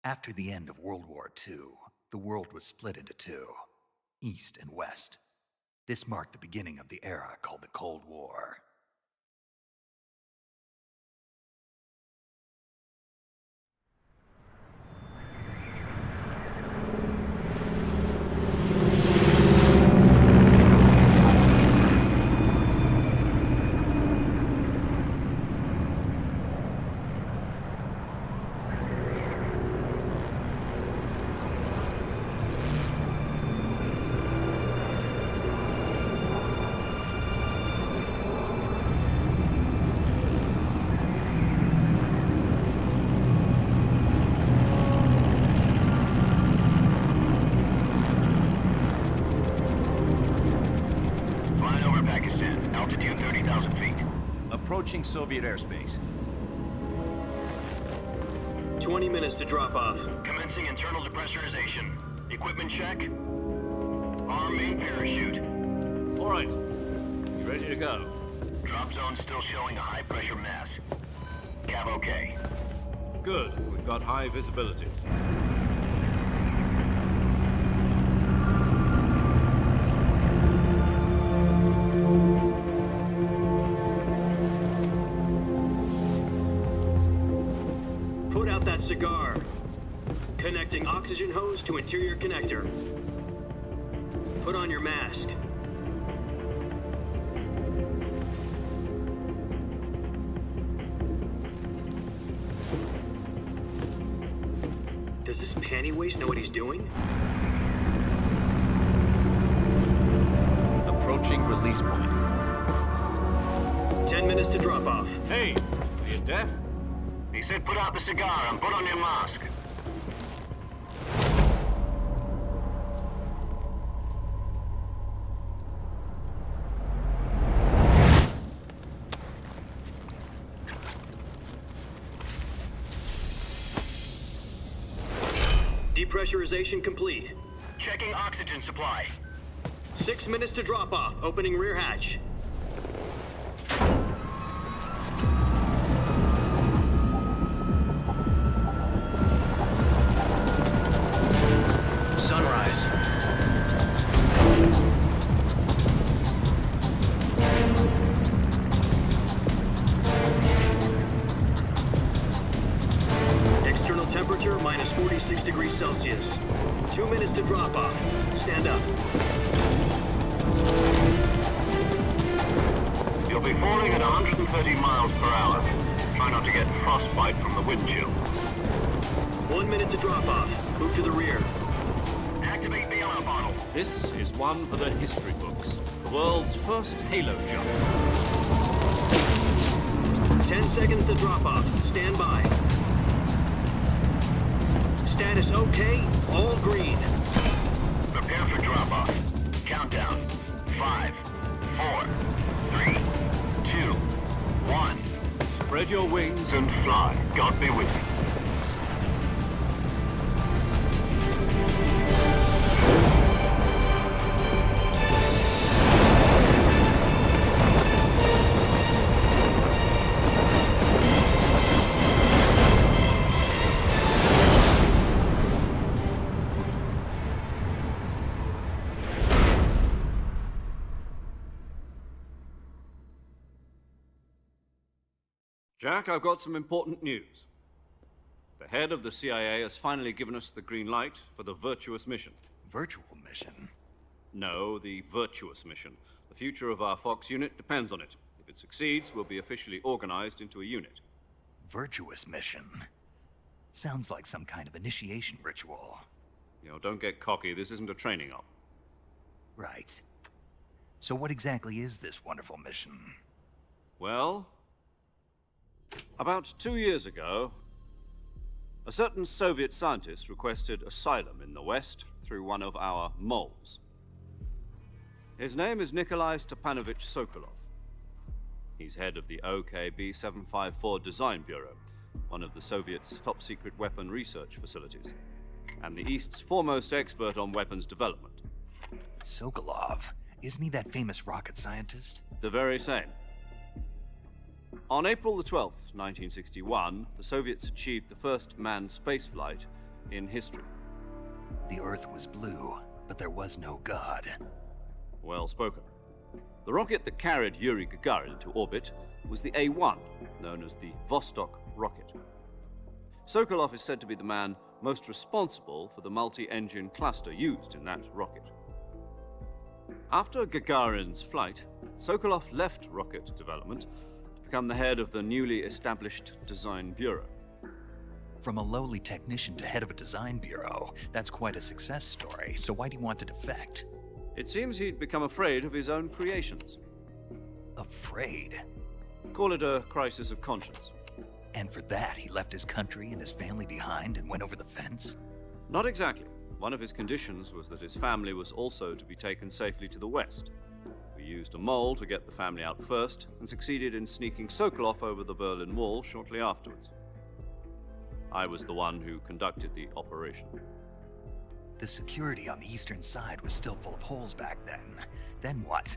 After the end of World War II, the world was split into two, East and West. This marked the beginning of the era called the Cold War. Approaching Soviet airspace. 20 minutes to drop off. Commencing internal depressurization. Equipment check. Arm main parachute. All right. You ready to go? Drop zone still showing a high pressure mass. Cav okay. Good. We've got high visibility. Cigar. Connecting oxygen hose to interior connector. Put on your mask. Does this panty waste know what he's doing? Approaching release point. 10 minutes to drop off. Hey, are you deaf? He said put out the cigar and put on your mask. Depressurization complete. Checking oxygen supply. 6 minutes to drop off. Opening rear hatch. Temperature minus 46 degrees Celsius. 2 minutes to drop off. Stand up. You'll be falling at 130 miles per hour. Try not to get frostbite from the wind chill. 1 minute to drop off. Move to the rear. Activate bailout bottle. This is one for the history books. The world's first halo jump. 10 seconds to drop off. Stand by. Status okay, all green. Prepare for drop-off. Countdown. 5, 4, 3, 2, 1. Spread your wings And fly. God be with you. Jack, I've got some important news. The head of the CIA has finally given us the green light for the virtuous mission. Virtual mission? No, the virtuous mission. The future of our Fox unit depends on it. If it succeeds, we'll be officially organized into a unit. Virtuous mission? Sounds like some kind of initiation ritual. You know, don't get cocky. This isn't a training op. Right. So what exactly is this wonderful mission? Well, about 2 years ago, a certain Soviet scientist requested asylum in the West through one of our moles. His name is Nikolai Stepanovich Sokolov. He's head of the OKB 754 Design Bureau, one of the Soviets' top-secret weapon research facilities, and the East's foremost expert on weapons development. Sokolov? Isn't he that famous rocket scientist? The very same. On April the 12th, 1961, the Soviets achieved the first manned spaceflight in history. The Earth was blue, but there was no God. Well spoken. The rocket that carried Yuri Gagarin into orbit was the A-1, known as the Vostok rocket. Sokolov is said to be the man most responsible for the multi-engine cluster used in that rocket. After Gagarin's flight, Sokolov left rocket development to become the head of the newly established Design Bureau. From a lowly technician to head of a design bureau, that's quite a success story, so why do you want to defect? It seems he'd become afraid of his own creations. Afraid? Call it a crisis of conscience. And for that, he left his country and his family behind and went over the fence? Not exactly. One of his conditions was that his family was also to be taken safely to the west. We used a mole to get the family out first and succeeded in sneaking Sokolov over the Berlin Wall shortly afterwards. I was the one who conducted the operation. The security on the eastern side was still full of holes back then. Then what?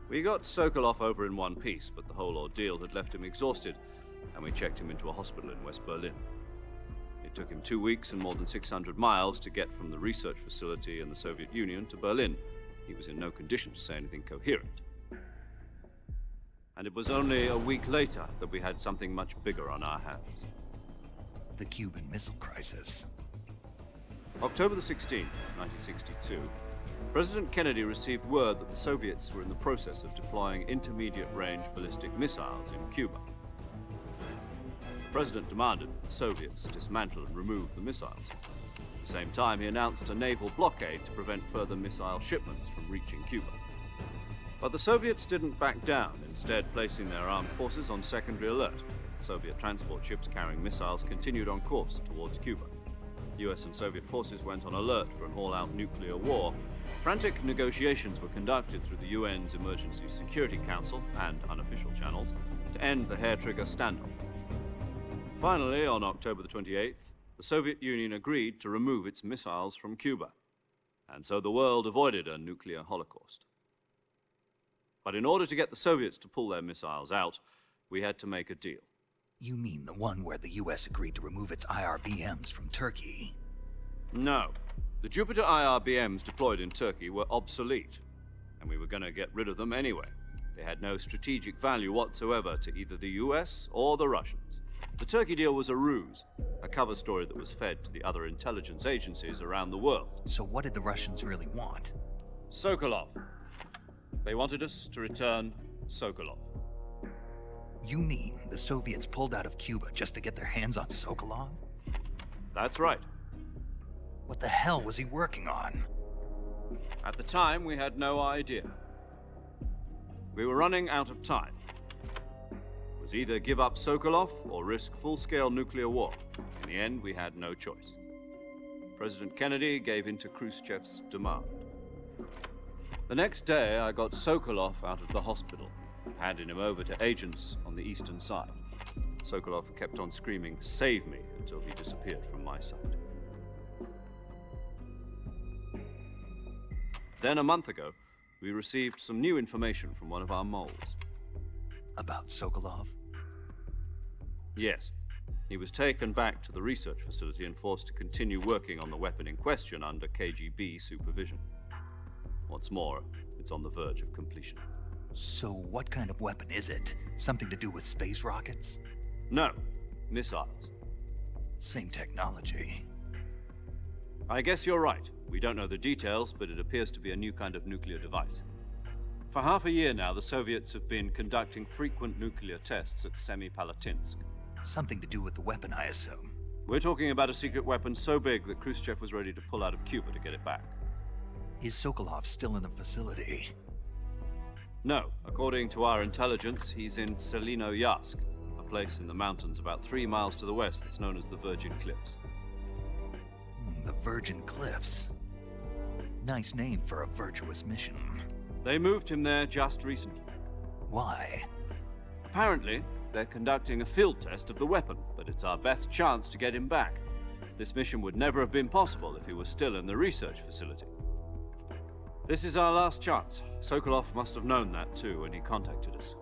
We got Sokolov over in one piece, but the whole ordeal had left him exhausted, and we checked him into a hospital in West Berlin. It took him 2 weeks and more than 600 miles to get from the research facility in the Soviet Union to Berlin. He was in no condition to say anything coherent. And it was only a week later that we had something much bigger on our hands. The Cuban Missile Crisis. October the 16th, 1962, President Kennedy received word that the Soviets were in the process of deploying intermediate-range ballistic missiles in Cuba. The President demanded that the Soviets dismantle and remove the missiles. At the same time, he announced a naval blockade to prevent further missile shipments from reaching Cuba. But the Soviets didn't back down, instead placing their armed forces on secondary alert. Soviet transport ships carrying missiles continued on course towards Cuba. US and Soviet forces went on alert for an all-out nuclear war. Frantic negotiations were conducted through the UN's Emergency Security Council and unofficial channels to end the hair-trigger standoff. Finally, on October the 28th, the Soviet Union agreed to remove its missiles from Cuba, and so the world avoided a nuclear holocaust. But in order to get the Soviets to pull their missiles out, we had to make a deal. You mean the one where the US agreed to remove its IRBMs from Turkey? No. The Jupiter IRBMs deployed in Turkey were obsolete, and we were going to get rid of them anyway. They had no strategic value whatsoever to either the US or the Russians. The Turkey deal was a ruse, a cover story that was fed to the other intelligence agencies around the world. So what did the Russians really want? Sokolov. They wanted us to return Sokolov. You mean the Soviets pulled out of Cuba just to get their hands on Sokolov? That's right. What the hell was he working on? At the time, we had no idea. We were running out of time. It was either give up Sokolov or risk full-scale nuclear war. In the end, we had no choice. President Kennedy gave in to Khrushchev's demand. The next day, I got Sokolov out of the hospital, handing him over to agents on the eastern side. Sokolov kept on screaming, "Save me," until he disappeared from my sight. Then a month ago, we received some new information from one of our moles. About Sokolov? Yes. He was taken back to the research facility and forced to continue working on the weapon in question under KGB supervision. What's more, it's on the verge of completion. So what kind of weapon is it? Something to do with space rockets? No, missiles. Same technology. I guess you're right. We don't know the details, but it appears to be a new kind of nuclear device. For half a year now, the Soviets have been conducting frequent nuclear tests at Semipalatinsk. Something to do with the weapon, I assume. We're talking about a secret weapon so big that Khrushchev was ready to pull out of Cuba to get it back. Is Sokolov still in the facility? No. According to our intelligence, he's in Selino-Yarsk, a place in the mountains about 3 miles to the west that's known as the Virgin Cliffs. The Virgin Cliffs. Nice name for a virtuous mission. They moved him there just recently. Why? Apparently, they're conducting a field test of the weapon, but it's our best chance to get him back. This mission would never have been possible if he was still in the research facility. This is our last chance. Sokolov must have known that too when he contacted us.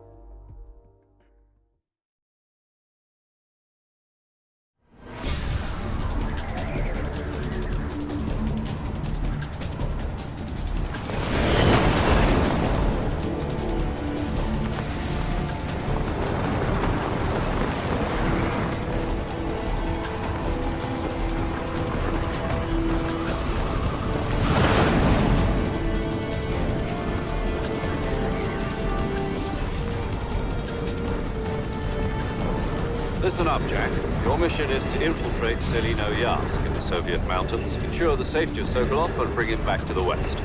Your mission is to infiltrate Selino-Yarsk in the Soviet mountains, ensure the safety of Sokolov, and bring him back to the west.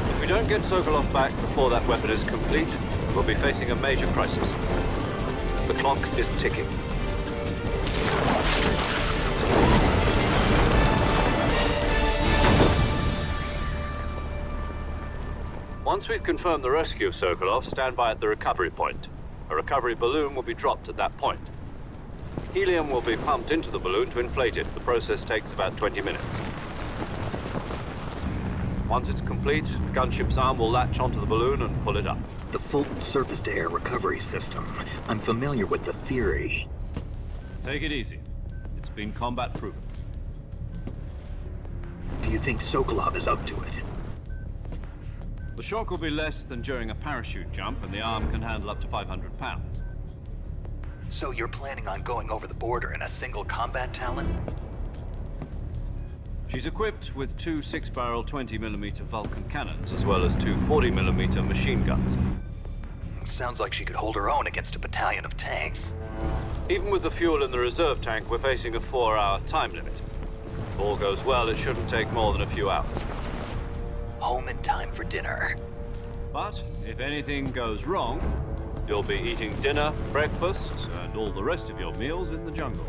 If we don't get Sokolov back before that weapon is complete, we'll be facing a major crisis. The clock is ticking. Once we've confirmed the rescue of Sokolov, stand by at the recovery point. A recovery balloon will be dropped at that point. Helium will be pumped into the balloon to inflate it. The process takes about 20 minutes. Once it's complete, the gunship's arm will latch onto the balloon and pull it up. The Fulton surface-to-air recovery system. I'm familiar with the theory. Take it easy. It's been combat proven. Do you think Sokolov is up to it? The shock will be less than during a parachute jump, and the arm can handle up to 500 pounds. So you're planning on going over the border in a single combat Talon? She's equipped with two 6-barrel 20mm Vulcan cannons, as well as two 40mm machine guns. Sounds like she could hold her own against a battalion of tanks. Even with the fuel in the reserve tank, we're facing a 4-hour time limit. If all goes well, it shouldn't take more than a few hours. Home in time for dinner. But if anything goes wrong, you'll be eating dinner, breakfast, and all the rest of your meals in the jungle.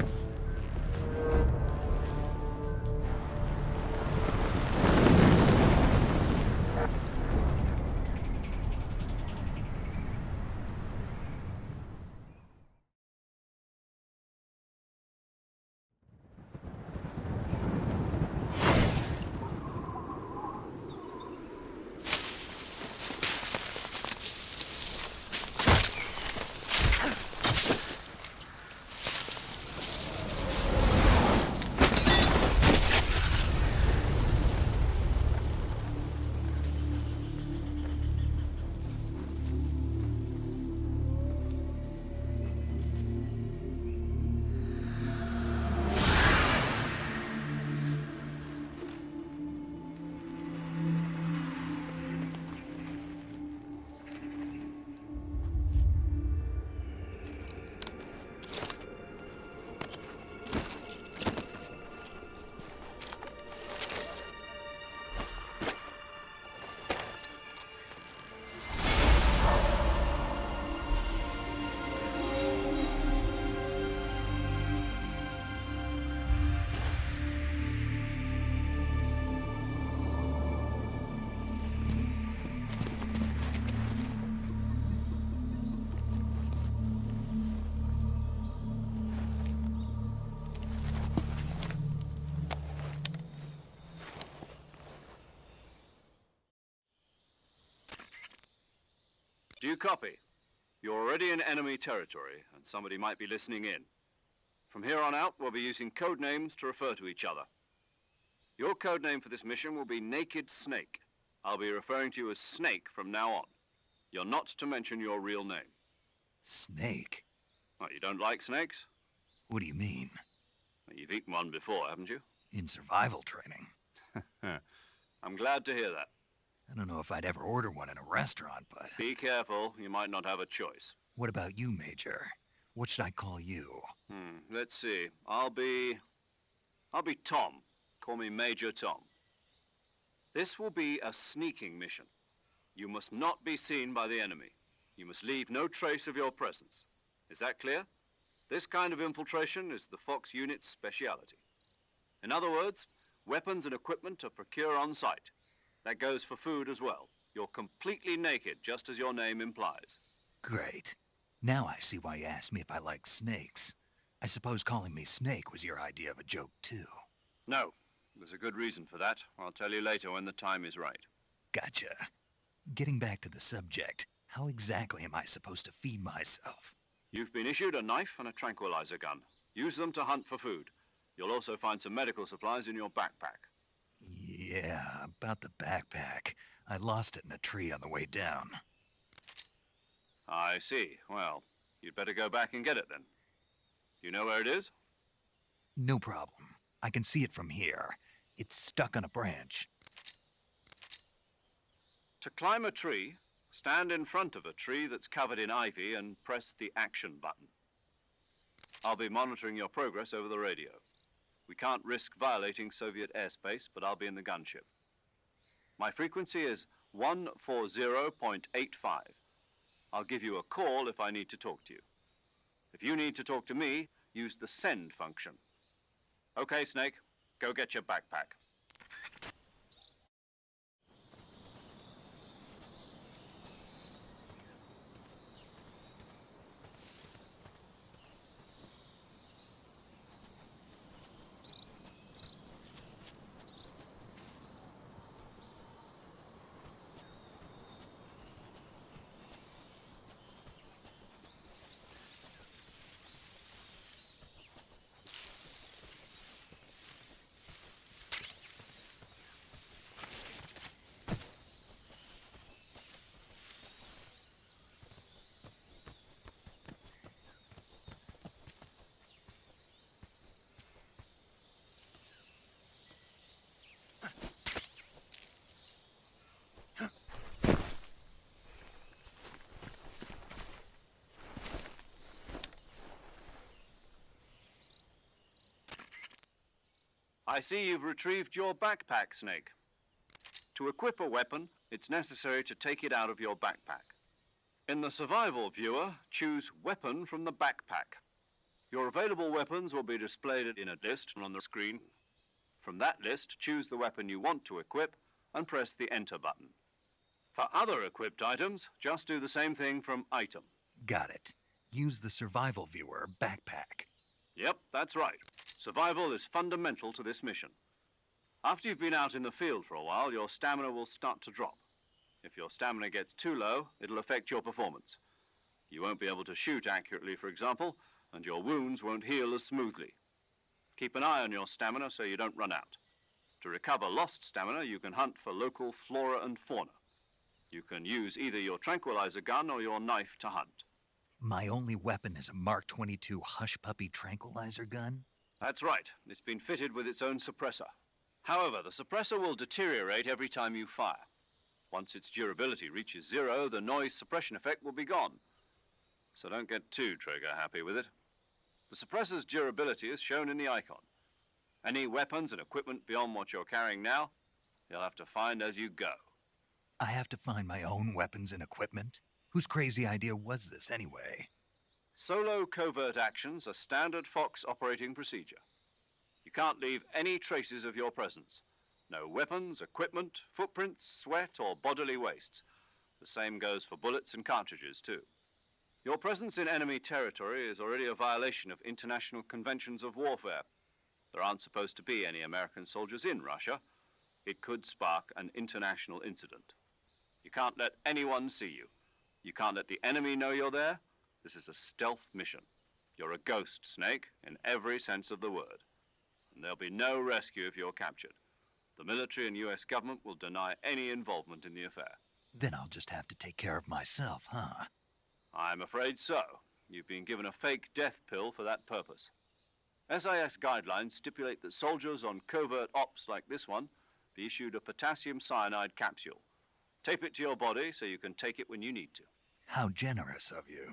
Do you copy? You're already in enemy territory, and somebody might be listening in. From here on out, we'll be using code names to refer to each other. Your code name for this mission will be Naked Snake. I'll be referring to you as Snake from now on. You're not to mention your real name. Snake? What, you don't like snakes? What do you mean? Well, you've eaten one before, haven't you? In survival training. I'm glad to hear that. I don't know if I'd ever order one in a restaurant, but... Be careful, you might not have a choice. What about you, Major? What should I call you? Let's see. I'll be Tom. Call me Major Tom. This will be a sneaking mission. You must not be seen by the enemy. You must leave no trace of your presence. Is that clear? This kind of infiltration is the Fox unit's speciality. In other words, weapons and equipment are procured on site. That goes for food as well. You're completely naked, just as your name implies. Great. Now I see why you asked me if I like snakes. I suppose calling me Snake was your idea of a joke, too. No, there's a good reason for that. I'll tell you later when the time is right. Gotcha. Getting back to the subject, how exactly am I supposed to feed myself? You've been issued a knife and a tranquilizer gun. Use them to hunt for food. You'll also find some medical supplies in your backpack. Yeah, about the backpack. I lost it in a tree on the way down. I see. Well, you'd better go back and get it then. You know where it is? No problem. I can see it from here. It's stuck on a branch. To climb a tree, Stand in front of a tree that's covered in ivy and press the action button. I'll be monitoring your progress over the radio. We can't risk violating Soviet airspace, but I'll be in the gunship. My frequency is 140.85. I'll give you a call if I need to talk to you. If you need to talk to me, use the send function. Okay, Snake, go get your backpack. I see you've retrieved your backpack, Snake. To equip a weapon, it's necessary to take it out of your backpack. In the survival viewer, choose Weapon from the backpack. Your available weapons will be displayed in a list on the screen. From that list, choose the weapon you want to equip and press the Enter button. For other equipped items, just do the same thing from Item. Got it. Use the survival viewer backpack. Yep, that's right. Survival is fundamental to this mission. After you've been out in the field for a while, your stamina will start to drop. If your stamina gets too low, it'll affect your performance. You won't be able to shoot accurately, for example, and your wounds won't heal as smoothly. Keep an eye on your stamina so you don't run out. To recover lost stamina, you can hunt for local flora and fauna. You can use either your tranquilizer gun or your knife to hunt. My only weapon is a Mark 22 Hush Puppy tranquilizer gun? That's right. It's been fitted with its own suppressor. However, the suppressor will deteriorate every time you fire. Once its durability reaches 0, the noise suppression effect will be gone. So don't get too trigger-happy with it. The suppressor's durability is shown in the icon. Any weapons and equipment beyond what you're carrying now, you'll have to find as you go. I have to find my own weapons and equipment? Whose crazy idea was this anyway? Solo covert actions are standard Fox operating procedure. You can't leave any traces of your presence. No weapons, equipment, footprints, sweat, or bodily wastes. The same goes for bullets and cartridges, too. Your presence in enemy territory is already a violation of international conventions of warfare. There aren't supposed to be any American soldiers in Russia. It could spark an international incident. You can't let anyone see you. You can't let the enemy know you're there. This is a stealth mission. You're a ghost, Snake, in every sense of the word. And there'll be no rescue if you're captured. The military and US government will deny any involvement in the affair. Then I'll just have to take care of myself, huh? I'm afraid so. You've been given a fake death pill for that purpose. SIS guidelines stipulate that soldiers on covert ops like this one be issued a potassium cyanide capsule. Tape it to your body so you can take it when you need to. How generous of you.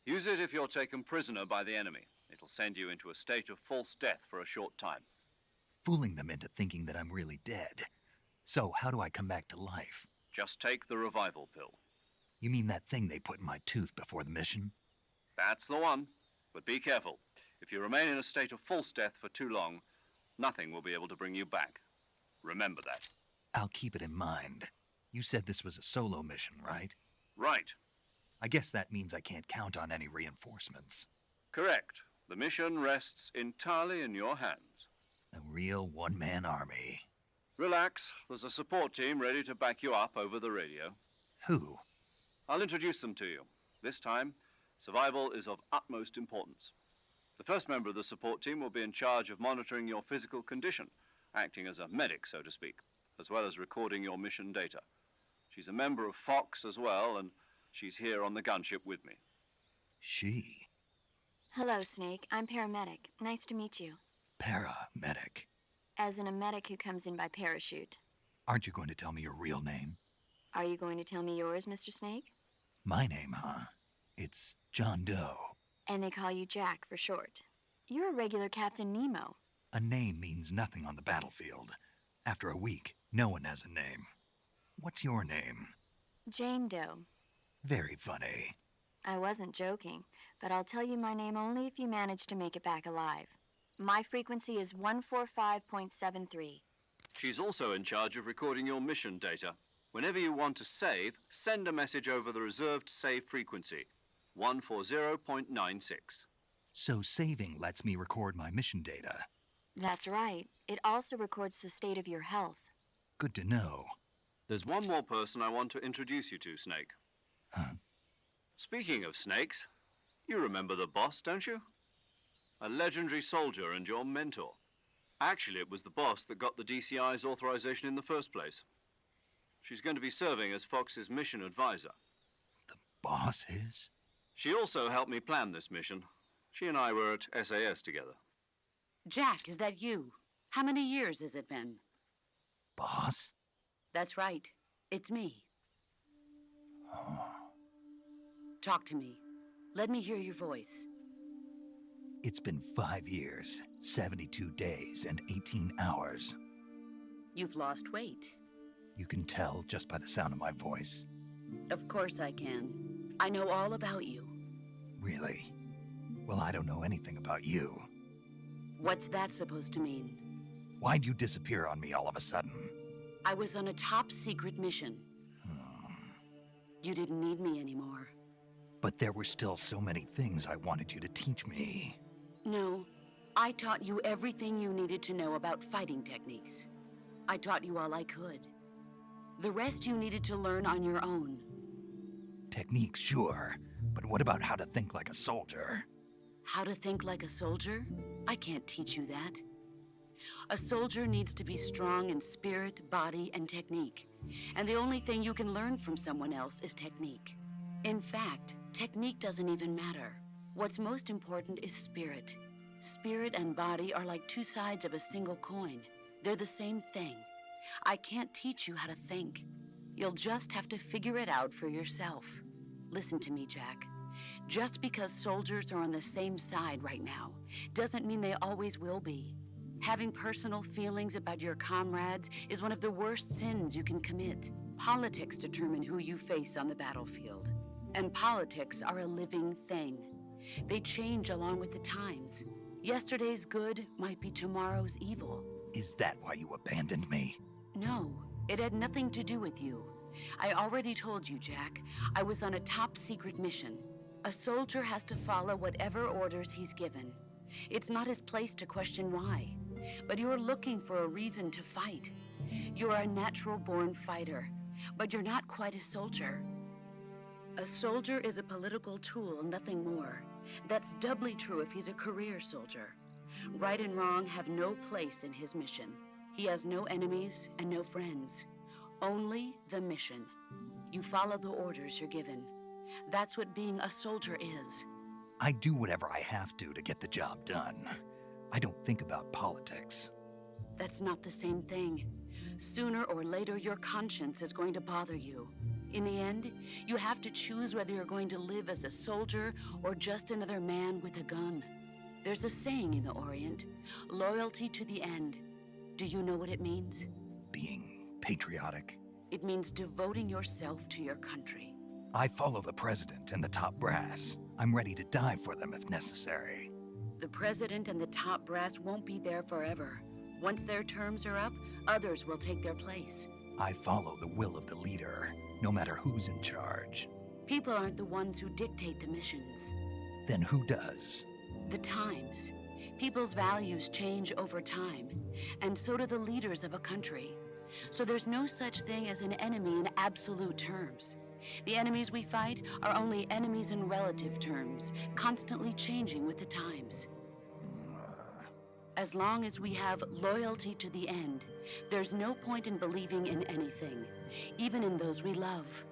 Use it if you're taken prisoner by the enemy. It'll send you into a state of false death for a short time. Fooling them into thinking that I'm really dead. So how do I come back to life? Just take the revival pill. You mean that thing they put in my tooth before the mission? That's the one. But be careful. If you remain in a state of false death for too long, nothing will be able to bring you back. Remember that. I'll keep it in mind. You said this was a solo mission, right? Right. I guess that means I can't count on any reinforcements. Correct. The mission rests entirely in your hands. A real one-man army. Relax. There's a support team ready to back you up over the radio. Who? I'll introduce them to you. This time, survival is of utmost importance. The first member of the support team will be in charge of monitoring your physical condition, acting as a medic, so to speak, as well as recording your mission data. She's a member of Fox as well, and she's here on the gunship with me. She? Hello, Snake. I'm paramedic. Nice to meet you. Paramedic. As in a medic who comes in by parachute. Aren't you going to tell me your real name? Are you going to tell me yours, Mr. Snake? My name, huh? It's John Doe. And they call you Jack for short. You're a regular Captain Nemo. A name means nothing on the battlefield. After a week, no one has a name. What's your name? Jane Doe. Very funny. I wasn't joking, but I'll tell you my name only if you manage to make it back alive. My frequency is 145.73. She's also in charge of recording your mission data. Whenever you want to save, send a message over the reserved save frequency, 140.96. So saving lets me record my mission data. That's right. It also records the state of your health. Good to know. There's one more person I want to introduce you to, Snake. Huh? Speaking of snakes, you remember the boss, don't you? A legendary soldier and your mentor. Actually, it was the boss that got the DCI's authorization in the first place. She's going to be serving as Fox's mission advisor. The boss is? She also helped me plan this mission. She and I were at SAS together. Jack, is that you? How many years has it been? Boss? That's right. It's me. Oh. Talk to me. Let me hear your voice. It's been 5 years, 72 days, and 18 hours. You've lost weight. You can tell just by the sound of my voice. Of course I can. I know all about you. Really? Well, I don't know anything about you. What's that supposed to mean? Why'd you disappear on me all of a sudden? I was on a top secret mission. You didn't need me anymore. But there were still so many things I wanted you to teach me. No, I taught you everything you needed to know about fighting techniques. I taught you all I could. The rest you needed to learn on your own. Techniques, sure. But what about how to think like a soldier? How to think like a soldier? I can't teach you that. A soldier needs to be strong in spirit, body, and technique. And the only thing you can learn from someone else is technique. In fact, technique doesn't even matter. What's most important is spirit. Spirit and body are like two sides of a single coin. They're the same thing. I can't teach you how to think. You'll just have to figure it out for yourself. Listen to me, Jack. Just because soldiers are on the same side right now doesn't mean they always will be. Having personal feelings about your comrades is one of the worst sins you can commit. Politics determine who you face on the battlefield. And politics are a living thing. They change along with the times. Yesterday's good might be tomorrow's evil. Is that why you abandoned me? No, it had nothing to do with you. I already told you, Jack. I was on a top secret mission. A soldier has to follow whatever orders he's given. It's not his place to question why. But you're looking for a reason to fight. You're a natural-born fighter, but you're not quite a soldier. A soldier is a political tool, nothing more. That's doubly true if he's a career soldier. Right and wrong have no place in his mission. He has no enemies and no friends. Only the mission. You follow the orders you're given. That's what being a soldier is. I do whatever I have to get the job done. I don't think about politics. That's not the same thing. Sooner or later, your conscience is going to bother you. In the end, you have to choose whether you're going to live as a soldier or just another man with a gun. There's a saying in the Orient, loyalty to the end. Do you know what it means? Being patriotic. It means devoting yourself to your country. I follow the president and the top brass. I'm ready to die for them if necessary. The president and the top brass won't be there forever. Once their terms are up, others will take their place. I follow the will of the leader, no matter who's in charge. People aren't the ones who dictate the missions. Then who does? The times. People's values change over time, and so do the leaders of a country. So there's no such thing as an enemy in absolute terms. The enemies we fight are only enemies in relative terms, constantly changing with the times. As long as we have loyalty to the end, there's no point in believing in anything, even in those we love.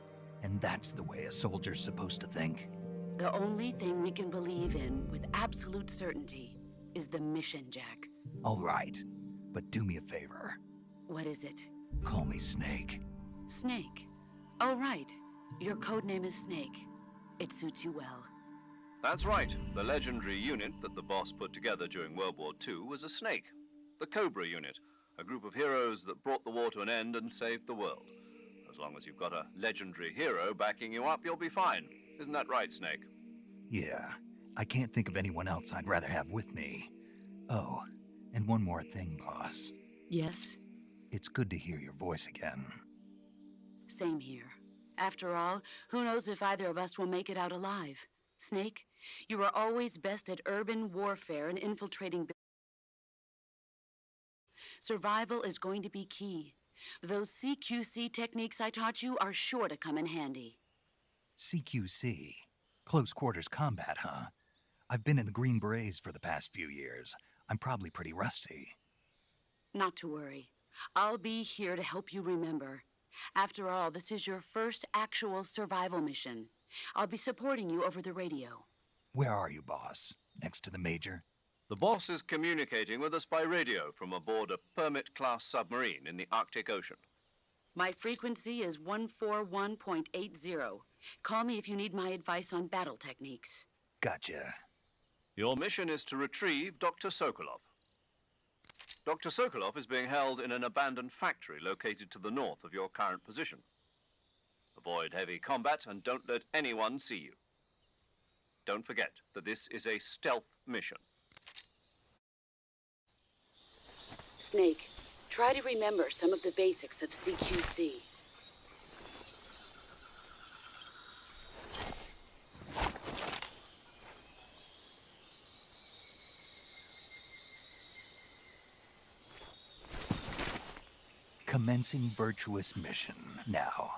And that's the way a soldier's supposed to think? The only thing we can believe in with absolute certainty is the mission, Jack. All right, but do me a favor. What is it? Call me Snake. Snake. Oh, right. Your code name is Snake. It suits you well. That's right. The legendary unit that the boss put together during World War II was a snake. The Cobra unit, a group of heroes that brought the war to an end and saved the world. As long as you've got a legendary hero backing you up, you'll be fine. Isn't that right, Snake? Yeah, I can't think of anyone else I'd rather have with me. Oh, and one more thing, boss. Yes? It's good to hear your voice again. Same here. After all, who knows if either of us will make it out alive? Snake, you were always best at urban warfare and infiltrating. Survival is going to be key. Those CQC techniques I taught you are sure to come in handy. CQC? Close quarters combat, huh? I've been in the Green Berets for the past few years. I'm probably pretty rusty. Not to worry. I'll be here to help you remember. After all, this is your first actual survival mission. I'll be supporting you over the radio. Where are you, boss? Next to the Major? The boss is communicating with us by radio from aboard a Permit-class submarine in the Arctic Ocean. My frequency is 141.80. Call me if you need my advice on battle techniques. Gotcha. Your mission is to retrieve Dr. Sokolov. Dr. Sokolov is being held in an abandoned factory located to the north of your current position. Avoid heavy combat and don't let anyone see you. Don't forget that this is a stealth mission. Snake, try to remember some of the basics of CQC. Commencing virtuous mission now.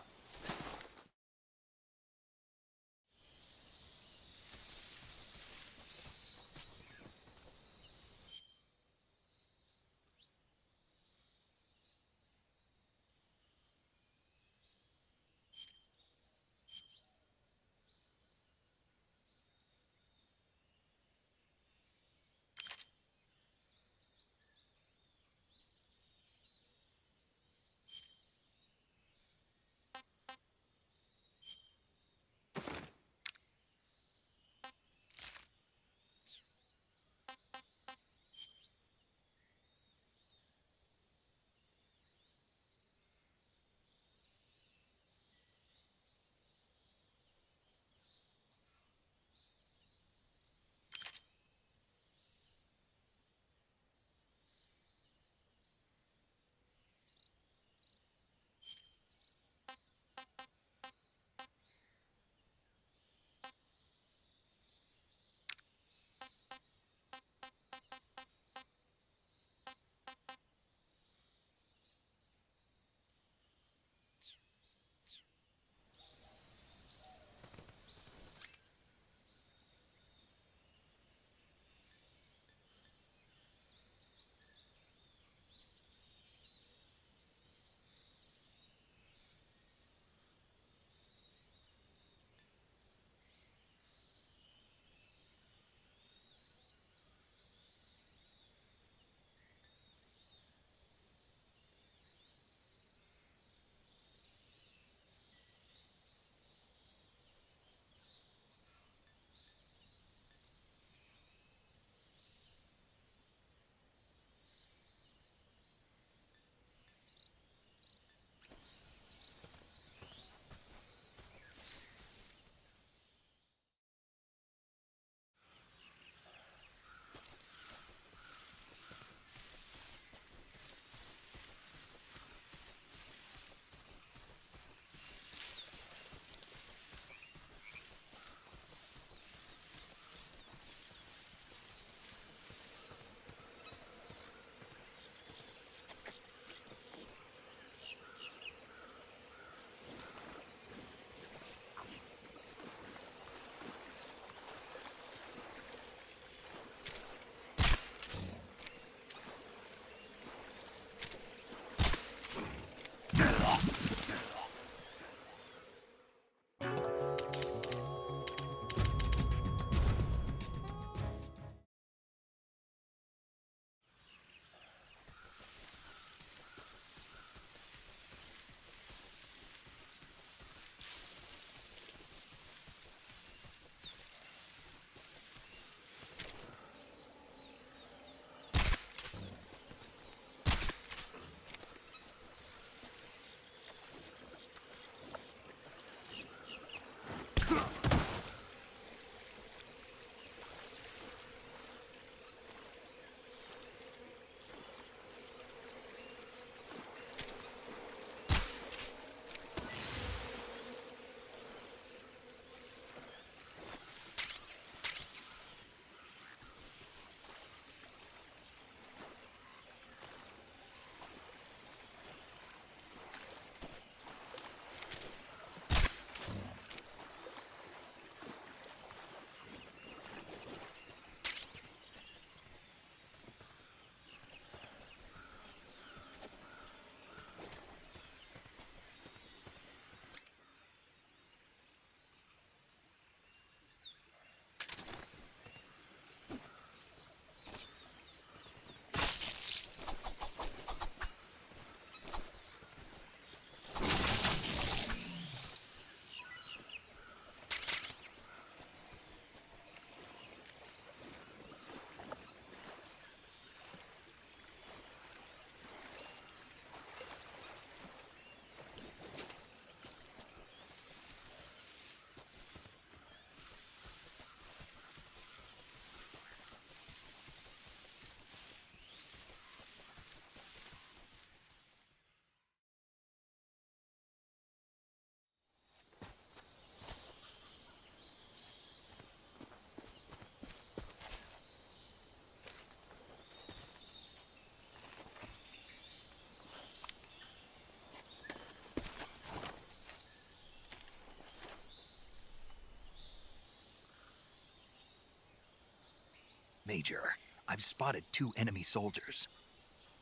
Major, I've spotted 2 enemy soldiers.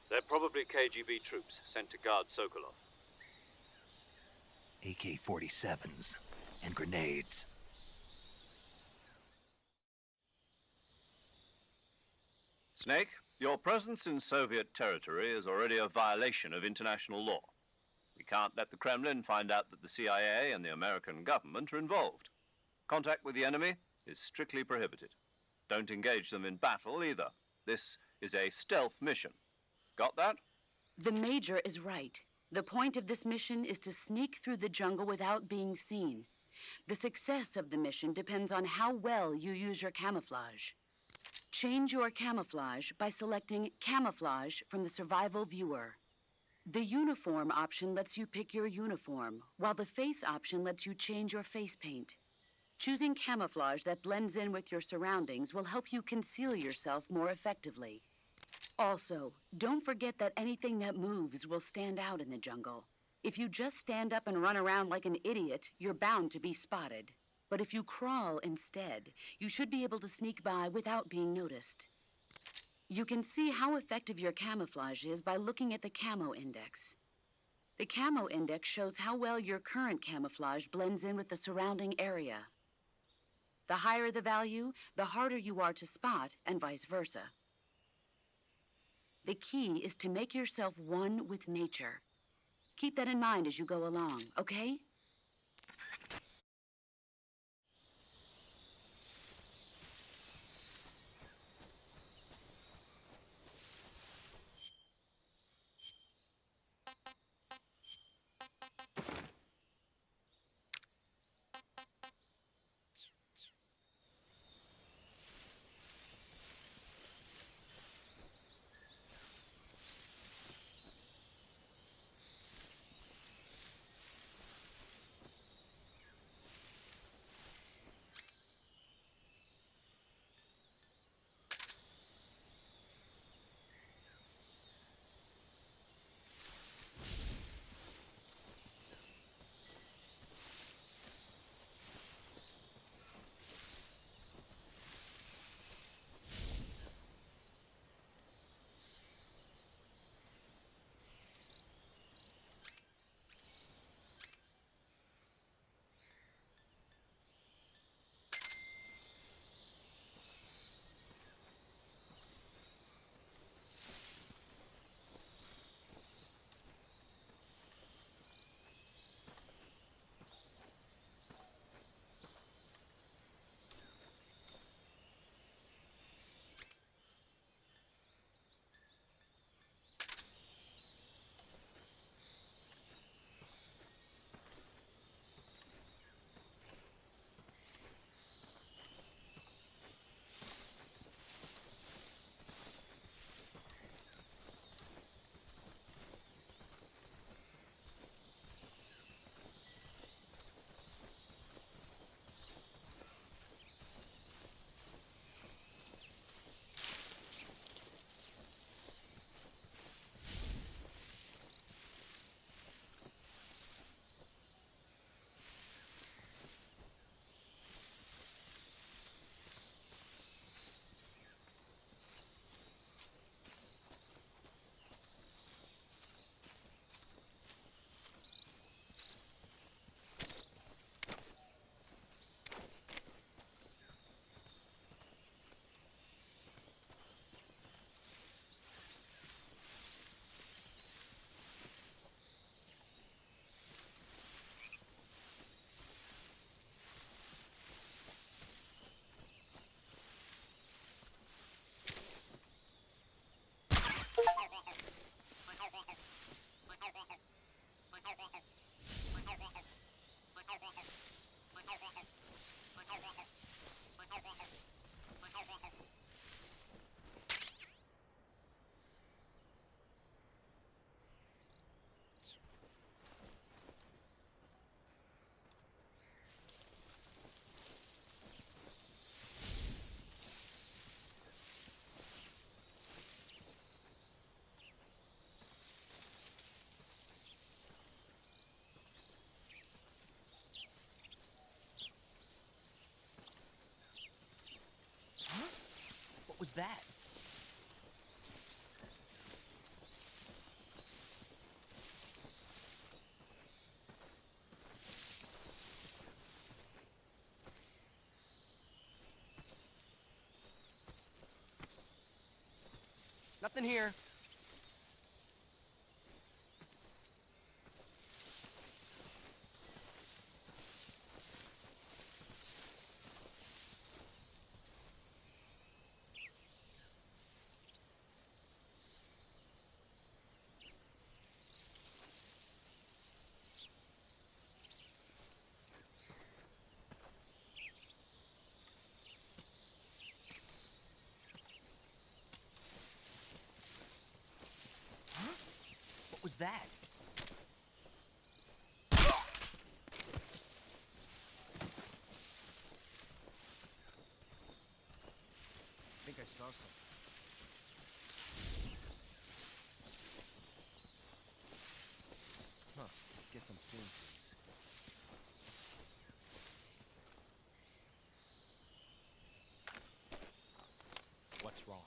They're probably KGB troops sent to guard Sokolov. AK-47s and grenades. Snake, your presence in Soviet territory is already a violation of international law. We can't let the Kremlin find out that the CIA and the American government are involved. Contact with the enemy is strictly prohibited. Don't engage them in battle either. This is a stealth mission. Got that? The Major is right. The point of this mission is to sneak through the jungle without being seen. The success of the mission depends on how well you use your camouflage. Change your camouflage by selecting Camouflage from the Survival Viewer. The Uniform option lets you pick your uniform, while the Face option lets you change your face paint. Choosing camouflage that blends in with your surroundings will help you conceal yourself more effectively. Also, don't forget that anything that moves will stand out in the jungle. If you just stand up and run around like an idiot, you're bound to be spotted. But if you crawl instead, you should be able to sneak by without being noticed. You can see how effective your camouflage is by looking at the Camo Index. The Camo Index shows how well your current camouflage blends in with the surrounding area. The higher the value, the harder you are to spot, and vice versa. The key is to make yourself one with nature. Keep that in mind as you go along, okay? was that? Nothing here. What was that? I think I saw something. Huh. Guess I'm seeing things. What's wrong?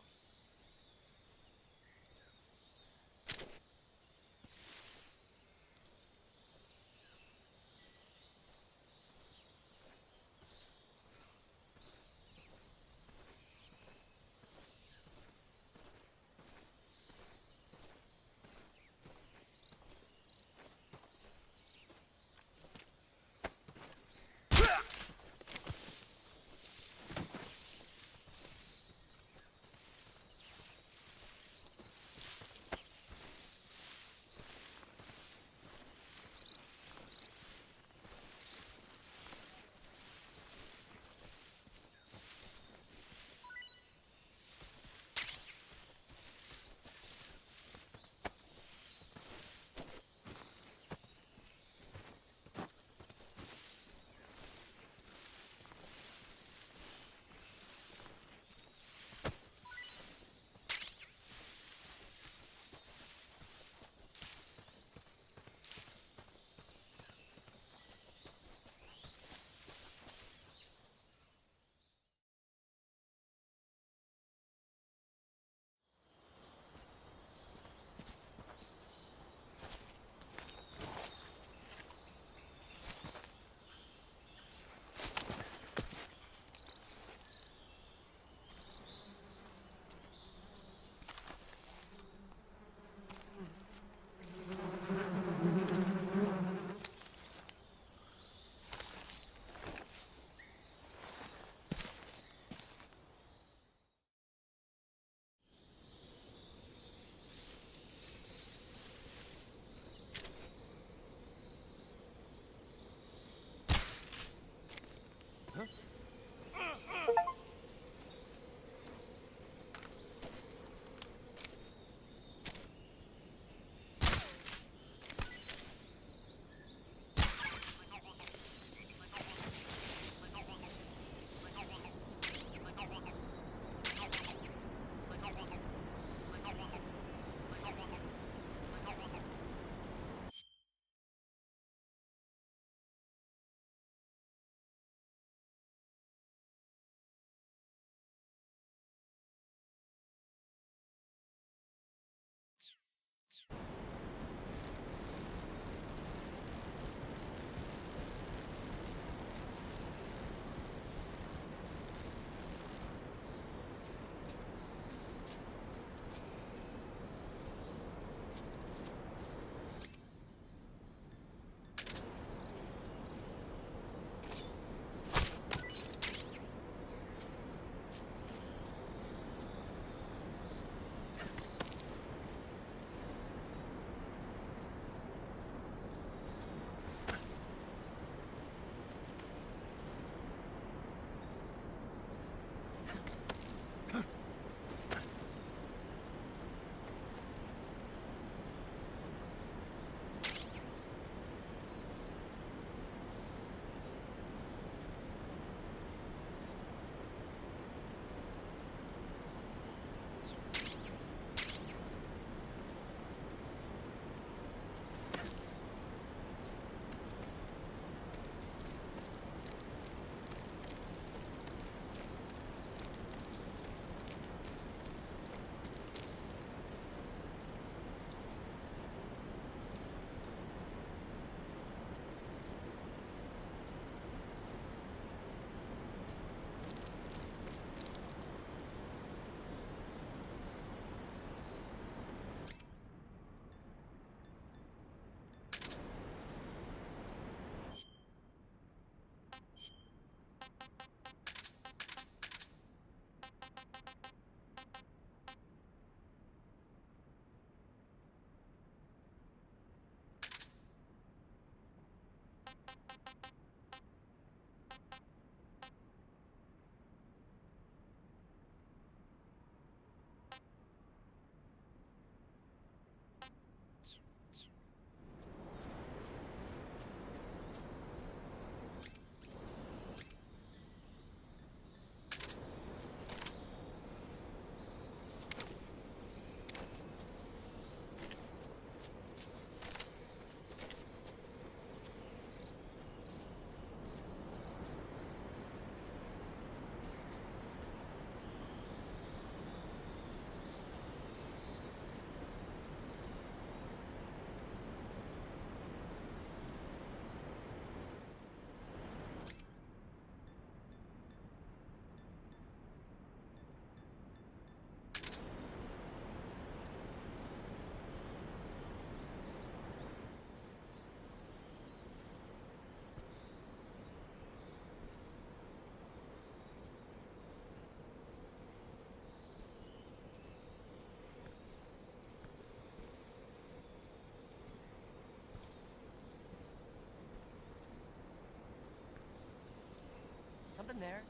Something there.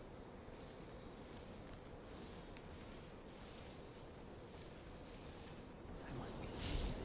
I must be seeing things.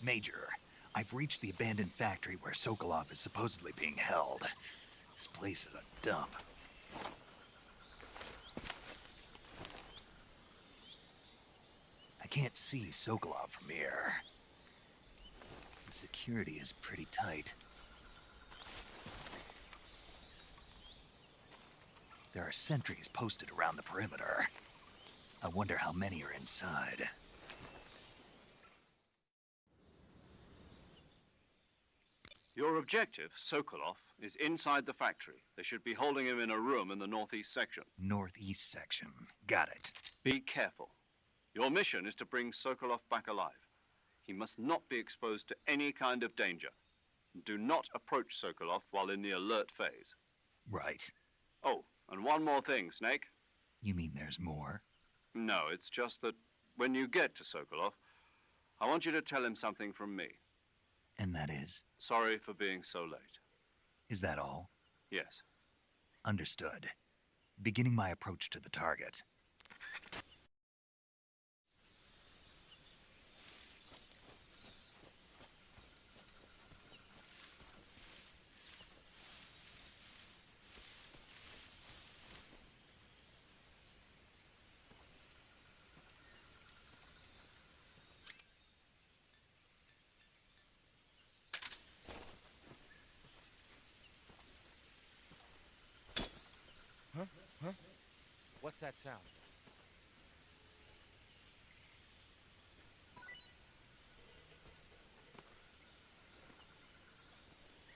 Major, I've reached the abandoned factory where Sokolov is supposedly being held. This place is a dump. I can't see Sokolov from here. The security is pretty tight. There are sentries posted around the perimeter. I wonder how many are inside. Your objective, Sokolov, is inside the factory. They should be holding him in a room in the northeast section. Northeast section. Got it. Be careful. Your mission is to bring Sokolov back alive. He must not be exposed to any kind of danger. Do not approach Sokolov while in the alert phase. Right. Oh, and one more thing, Snake. You mean there's more? No, it's just that when you get to Sokolov, I want you to tell him something from me. And that is? Sorry for being so late. Is that all? Yes. Understood. Beginning my approach to the target. Huh? What's that sound?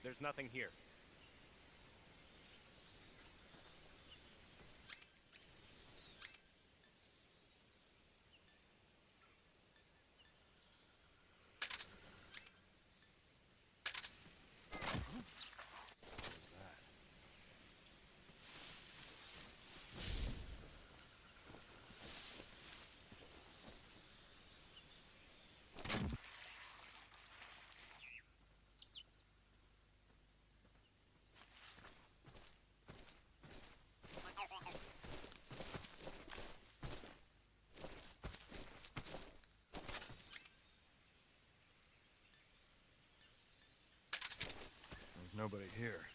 There's nothing here. There's nobody here.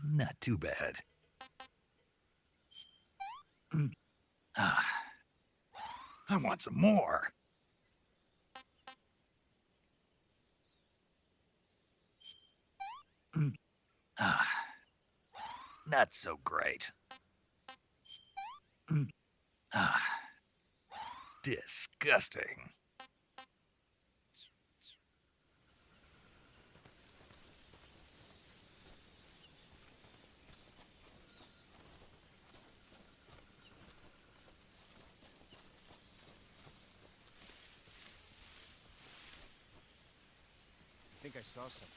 Not too bad. I want some more. Not so great. Disgusting. I think I saw some.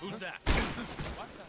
Who's that? What the?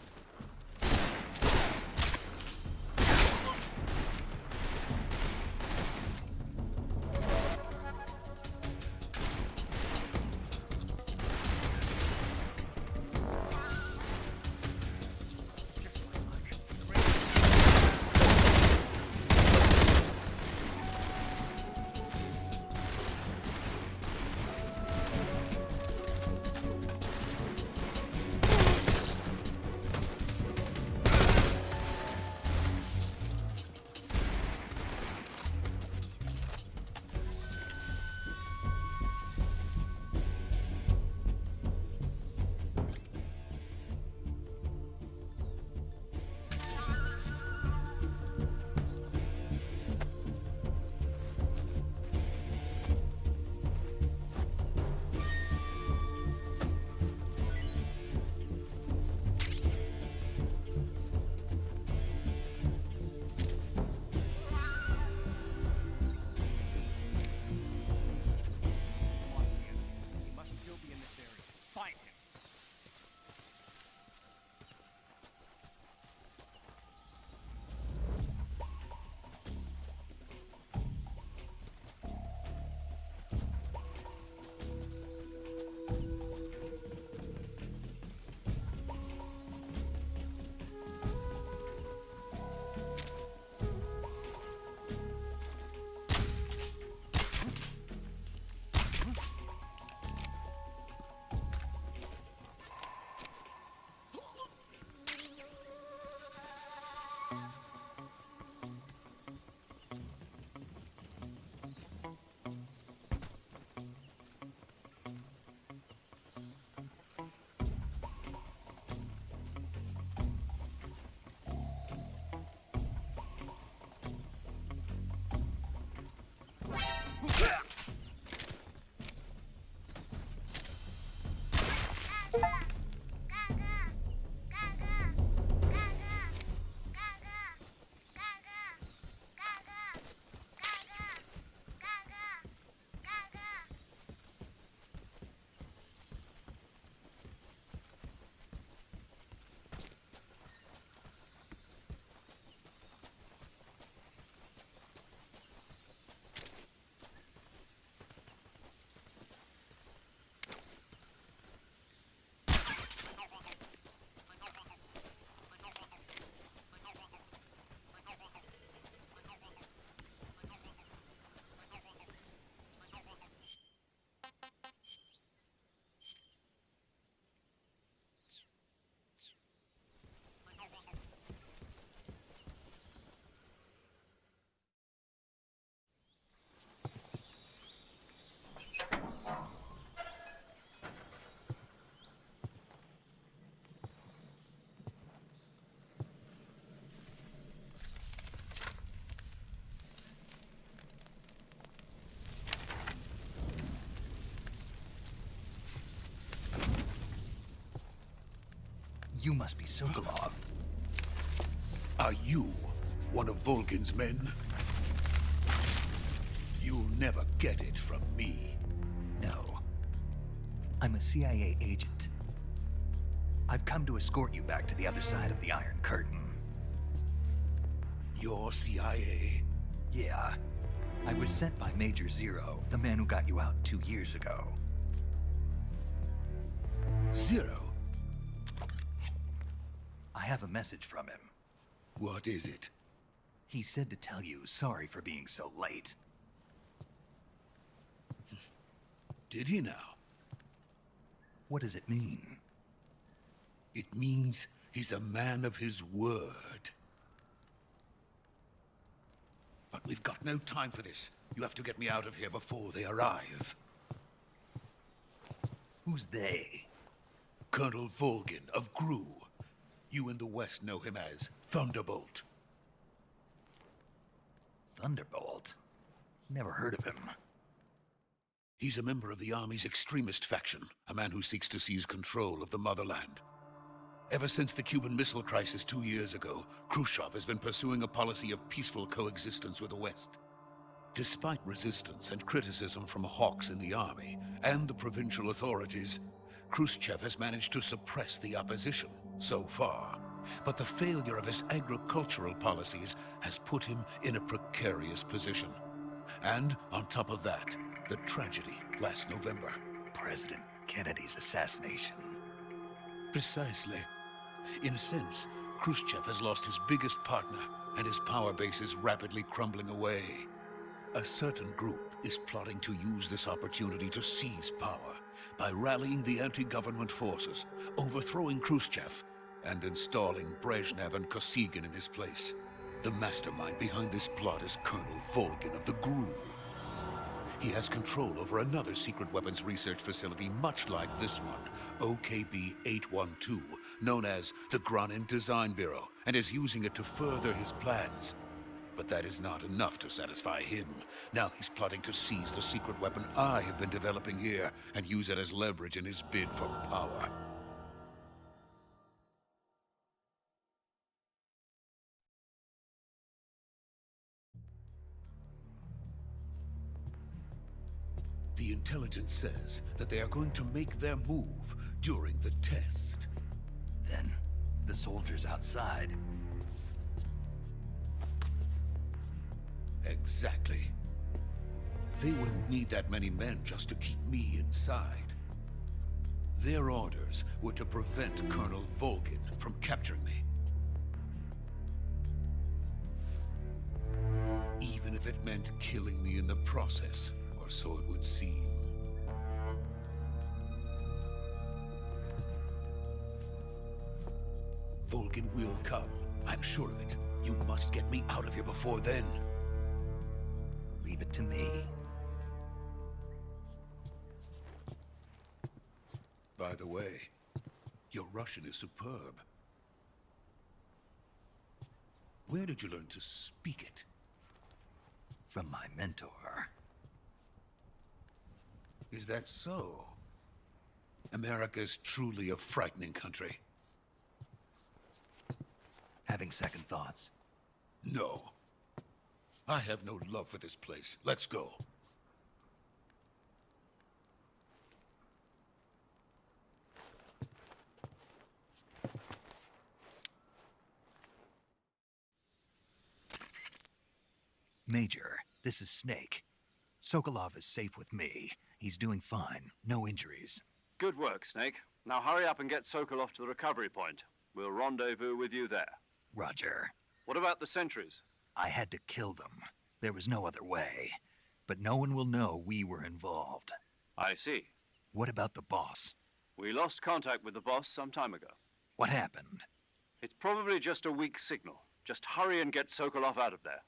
You must be Sokolov. Are you one of Volgin's men? You'll never get it from me. No. I'm a CIA agent. I've come to escort you back to the other side of the Iron Curtain. You're CIA? Yeah. I was sent by Major Zero, the man who got you out 2 years ago. Zero? I have a message from him. What is it? He said to tell you sorry for being so late. Did he now? What does it mean? It means he's a man of his word. But we've got no time for this. You have to get me out of here before they arrive. Who's they? Colonel Volgin of GRU. You in the West know him as Thunderbolt. Thunderbolt? Never heard of him. He's a member of the Army's extremist faction, a man who seeks to seize control of the motherland. Ever since the Cuban Missile Crisis 2 years ago, Khrushchev has been pursuing a policy of peaceful coexistence with the West. Despite resistance and criticism from hawks in the army and the provincial authorities, Khrushchev has managed to suppress the opposition so far. But the failure of his agricultural policies has put him in a precarious position. And on top of that, the tragedy last November. President Kennedy's assassination. Precisely. In a sense, Khrushchev has lost his biggest partner, and his power base is rapidly crumbling away. A certain group is plotting to use this opportunity to seize power by rallying the anti-government forces, overthrowing Khrushchev, and installing Brezhnev and Kosygin in his place. The mastermind behind this plot is Colonel Volgin of the GRU. He has control over another secret weapons research facility much like this one, OKB-812, known as the Granin Design Bureau, and is using it to further his plans. But that is not enough to satisfy him. Now he's plotting to seize the secret weapon I have been developing here and use it as leverage in his bid for power. The intelligence says that they are going to make their move during the test. Then, the soldiers outside. Exactly. They wouldn't need that many men just to keep me inside. Their orders were to prevent Colonel Volgin from capturing me. Even if it meant killing me in the process, or so it would seem. Volgin will come. I'm sure of it. You must get me out of here before then. Leave it to me. By the way, your Russian is superb. Where did you learn to speak it? From my mentor. Is that so? America's truly a frightening country. Having second thoughts? No. I have no love for this place. Let's go. Major, this is Snake. Sokolov is safe with me. He's doing fine. No injuries. Good work, Snake. Now hurry up and get Sokolov to the recovery point. We'll rendezvous with you there. Roger. What about the sentries? I had to kill them. There was no other way. But no one will know we were involved. I see. What about the boss? We lost contact with the boss some time ago. What happened? It's probably just a weak signal. Just hurry and get Sokolov out of there.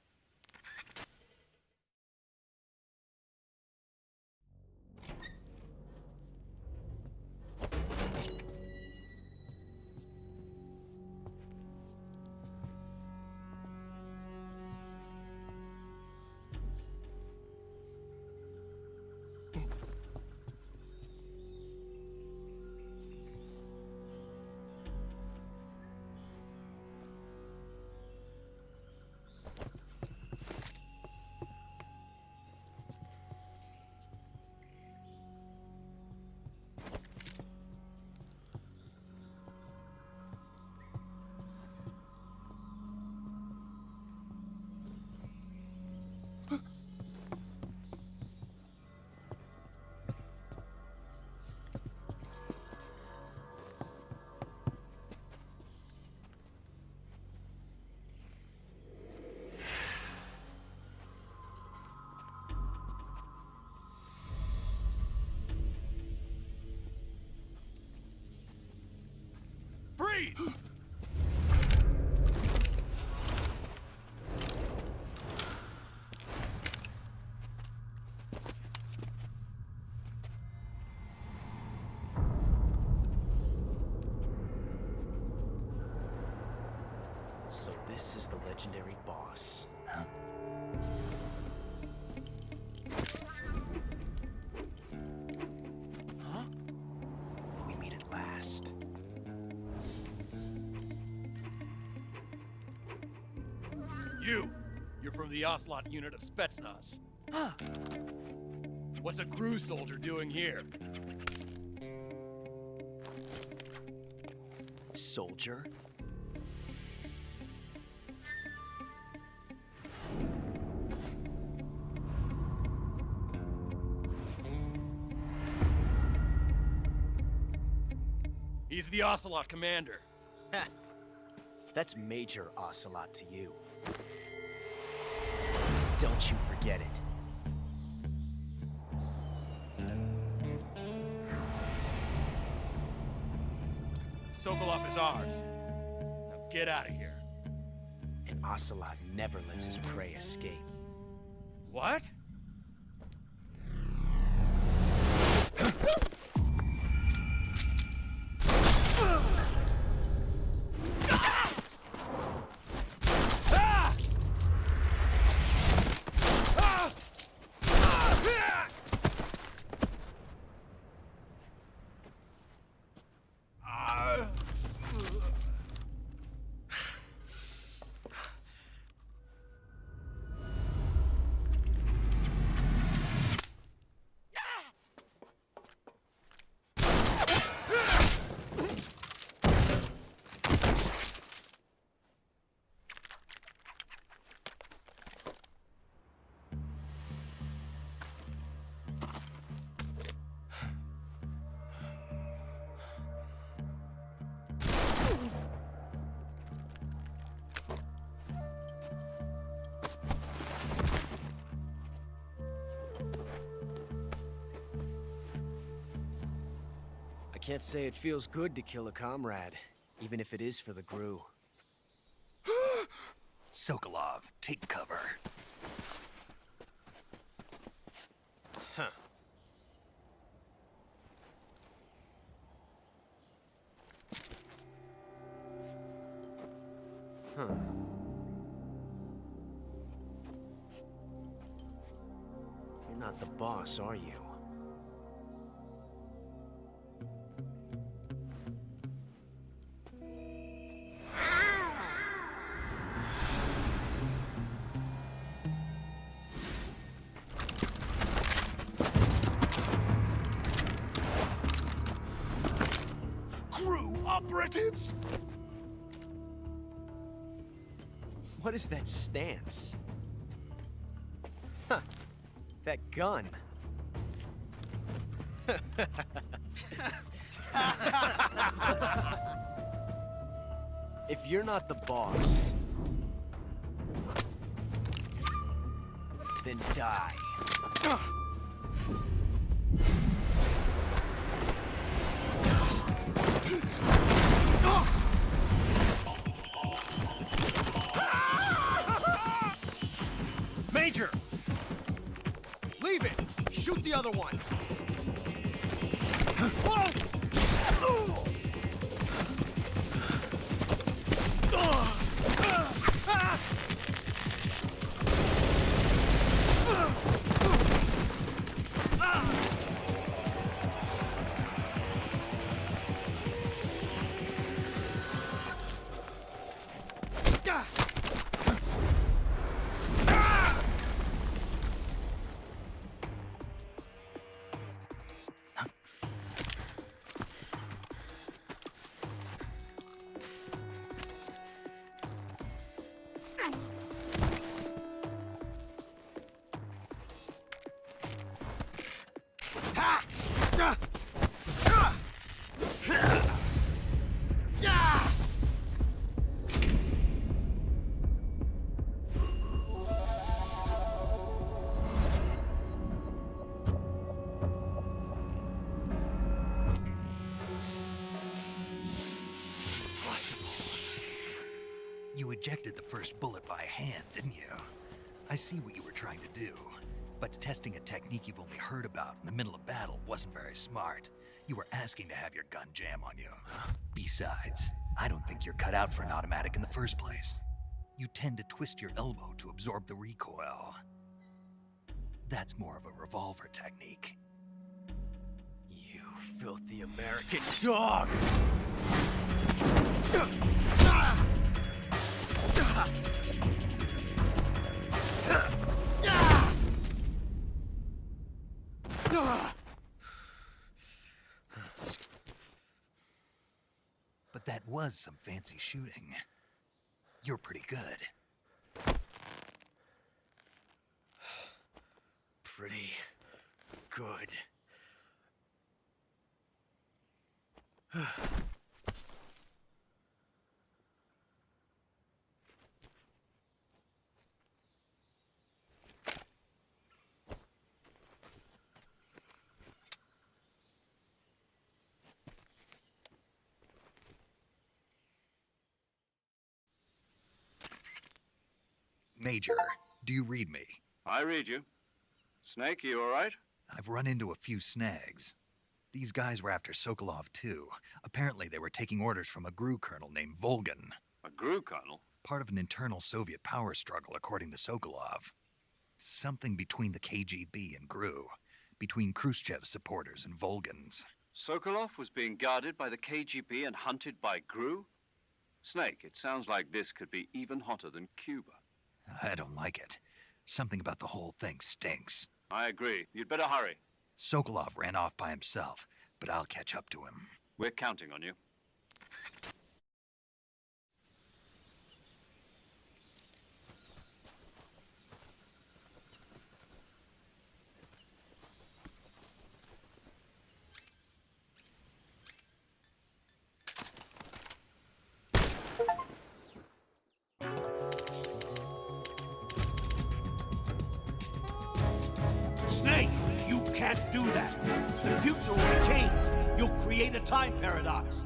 Freeze! So this is the legendary boss. Huh? Huh? We meet at last. You're from the Ocelot unit of Spetsnaz. Huh. What's a crew soldier doing here? Soldier? He's the Ocelot commander. Ha! That's Major Ocelot to you. Don't you forget it. Sokolov is ours. Now get out of here. And Ocelot never lets his prey escape. What? I can't say it feels good to kill a comrade, even if it is for the GRU. Sokolov, take cover. Huh. Huh. You're not the boss, are you? GRU operatives! What is that stance? Huh. That gun. If you're not the boss, then die. Major! Leave it! Shoot the other one! ejected the first bullet by hand, didn't you? I see what you were trying to do, but testing a technique you've only heard about in the middle of battle wasn't very smart. You were asking to have your gun jam on you. Besides, I don't think you're cut out for an automatic in the first place. You tend to twist your elbow to absorb the recoil. That's more of a revolver technique. You filthy American dog! But that was some fancy shooting. You're pretty good. Pretty good. Major, do you read me? I read you. Snake, you all right? I've run into a few snags. These guys were after Sokolov too. Apparently they were taking orders from a GRU colonel named Volgan. A GRU colonel? Part of an internal Soviet power struggle, according to Sokolov. Something between the KGB and GRU. Between Khrushchev's supporters and Volgan's. Sokolov was being guarded by the KGB and hunted by GRU? Snake, it sounds like this could be even hotter than Cuba. I don't like it. Something about the whole thing stinks. I agree. You'd better hurry. Sokolov ran off by himself, but I'll catch up to him. We're counting on you. Snake, you can't do that. The future will be changed. You'll create a time paradox.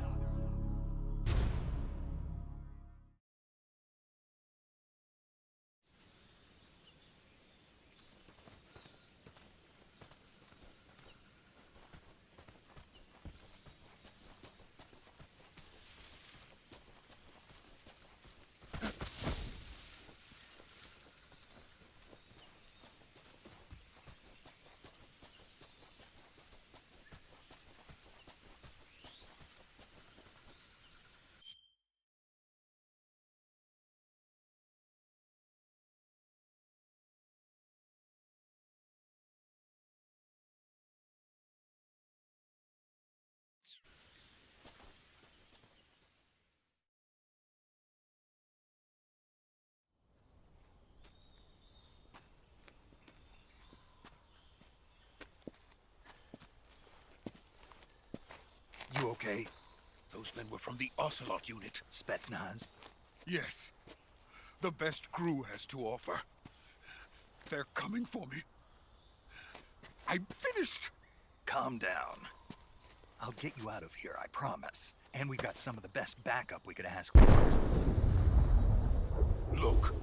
You okay? Those men were from the Ocelot unit. Spetsnaz? Yes. The best GRU has to offer. They're coming for me. I'm finished. Calm down. I'll get you out of here, I promise. And we've got some of the best backup we could ask for. Look.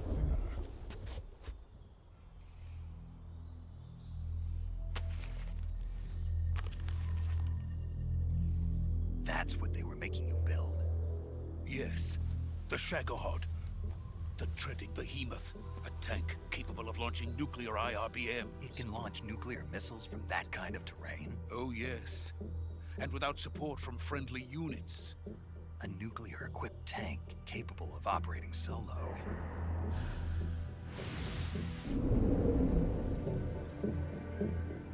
That's what they were making you build? Yes. The Shagohod. The treading behemoth. A tank capable of launching nuclear IRBMs. It can launch nuclear missiles from that kind of terrain? Oh, yes. And without support from friendly units. A nuclear-equipped tank capable of operating solo.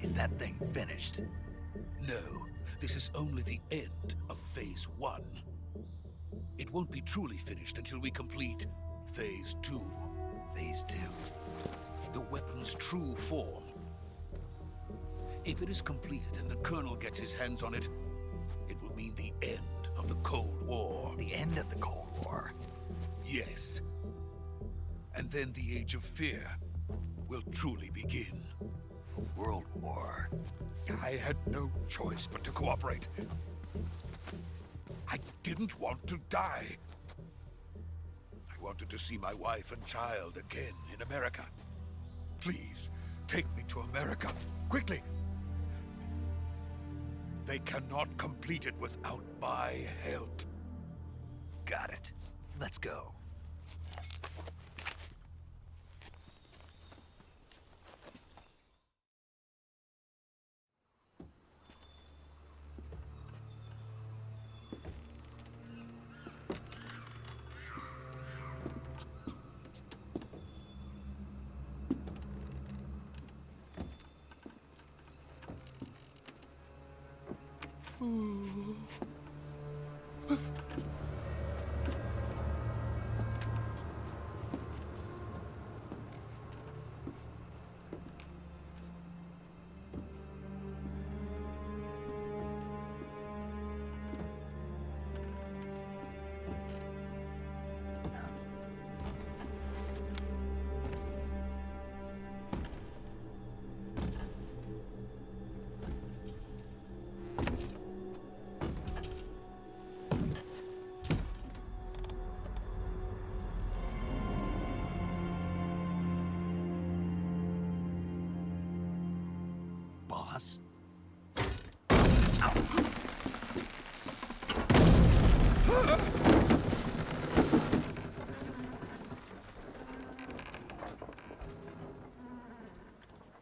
Is that thing finished? No. This is only the end of Phase 1. It won't be truly finished until we complete Phase 2. Phase 2? The weapon's true form. If it is completed and the Colonel gets his hands on it, it will mean the end of the Cold War. The end of the Cold War? Yes. And then the Age of Fear will truly begin. A world war? I had no choice but to cooperate. I didn't want to die. I wanted to see my wife and child again in America. Please, take me to America, quickly! They cannot complete it without my help. Got it. Let's go. Boss?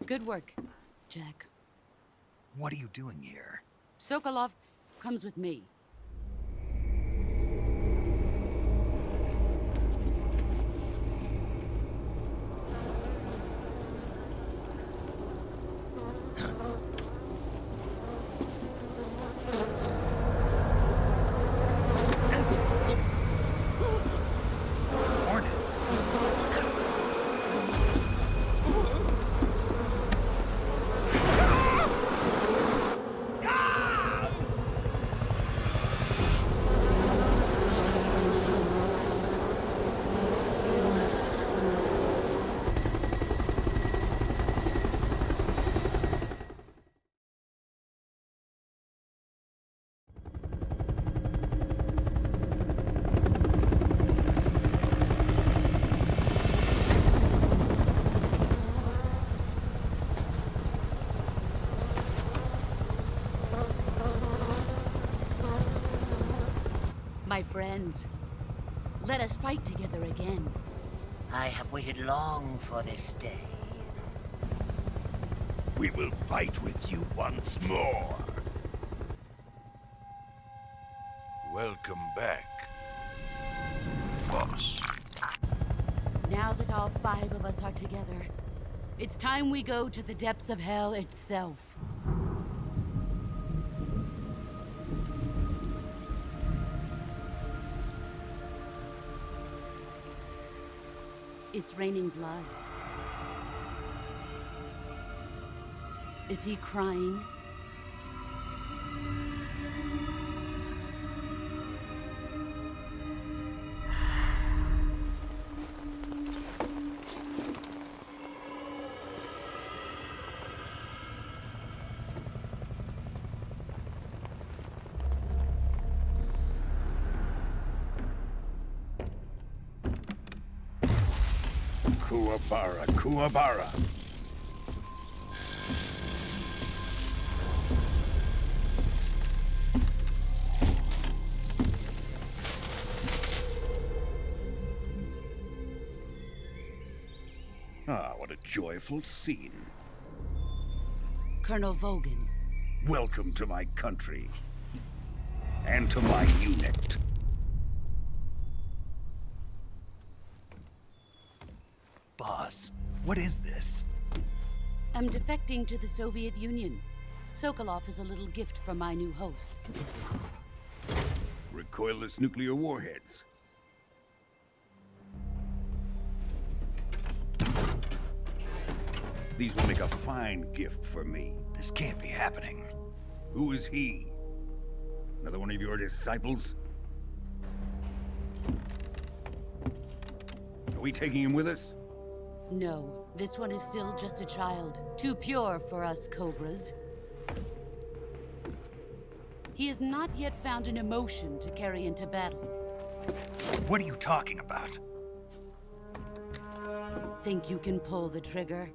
Good work, Jack. What are you doing here? Sokolov comes with me. Hornets? My friends, let us fight together again. I have waited long for this day. We will fight with you once more. Welcome back, boss. Now that all 5 of us are together, it's time we go to the depths of hell itself. It's raining blood. Is he crying? Kuwabara, Kuwabara. Ah, what a joyful scene. Colonel Vogan. Welcome to my country. And to my unit. Boss, what is this? I'm defecting to the Soviet Union. Sokolov is a little gift from my new hosts. Recoilless nuclear warheads. These will make a fine gift for me. This can't be happening. Who is he? Another one of your disciples? Are we taking him with us? No, this one is still just a child. Too pure for us Cobras. He has not yet found an emotion to carry into battle. What are you talking about? Think you can pull the trigger?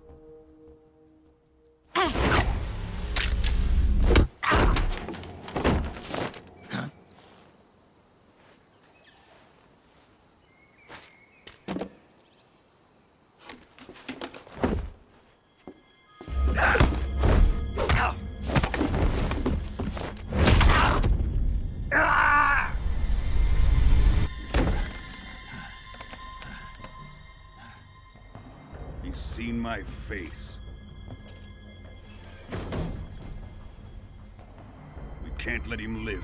He's seen my face. We can't let him live.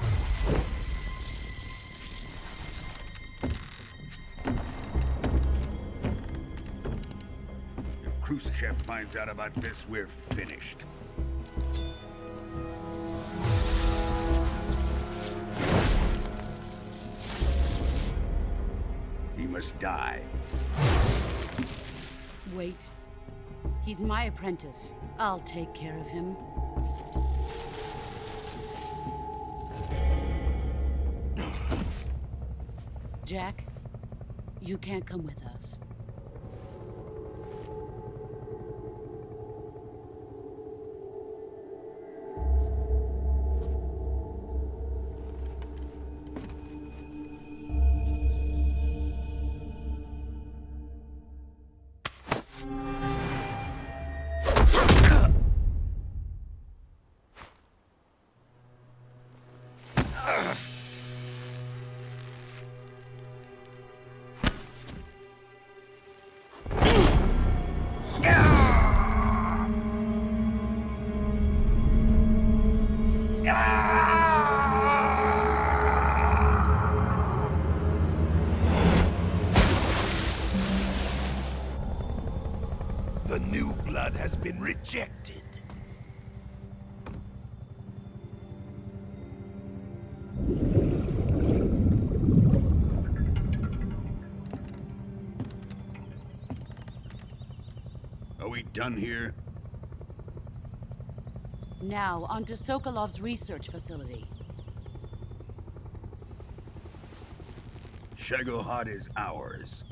If Khrushchev finds out about this, we're finished. He must die. Wait. He's my apprentice. I'll take care of him. Jack, you can't come with us. The new blood has been rejected. Are we done here? Now, onto Sokolov's research facility. Shagohod is ours.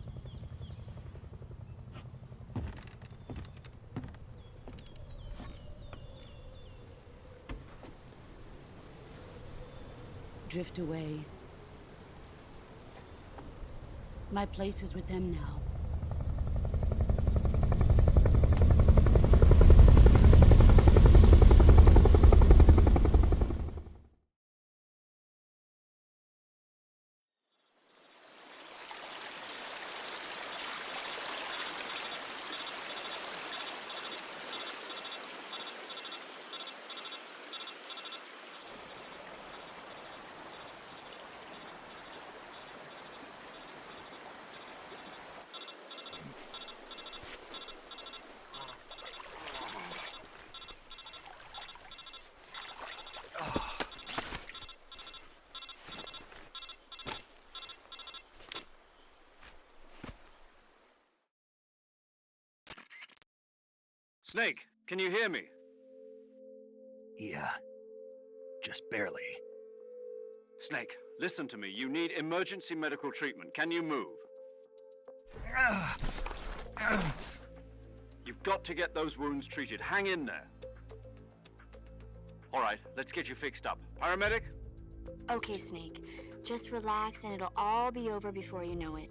Drift away. My place is with them now. Snake, can you hear me? Yeah. Just barely. Snake, listen to me. You need emergency medical treatment. Can you move? You've got to get those wounds treated. Hang in there. All right, let's get you fixed up. Paramedic? Okay, Snake. Just relax and it'll all be over before you know it.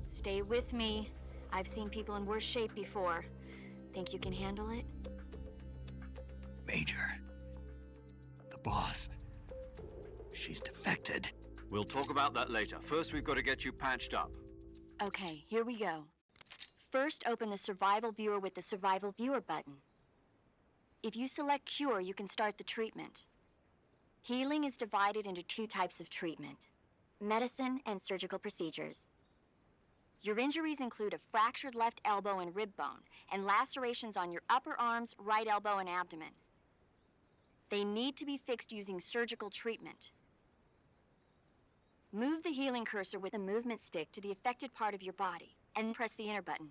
Stay with me. I've seen people in worse shape before. Think you can handle it? Major. The boss. She's defected. We'll talk about that later. First, we've got to get you patched up. Okay, here we go. First, open the Survival Viewer with the Survival Viewer button. If you select Cure, you can start the treatment. Healing is divided into two types of treatment: medicine and surgical procedures. Your injuries include a fractured left elbow and rib bone, and lacerations on your upper arms, right elbow, and abdomen. They need to be fixed using surgical treatment. Move the healing cursor with a movement stick to the affected part of your body, and press the enter button.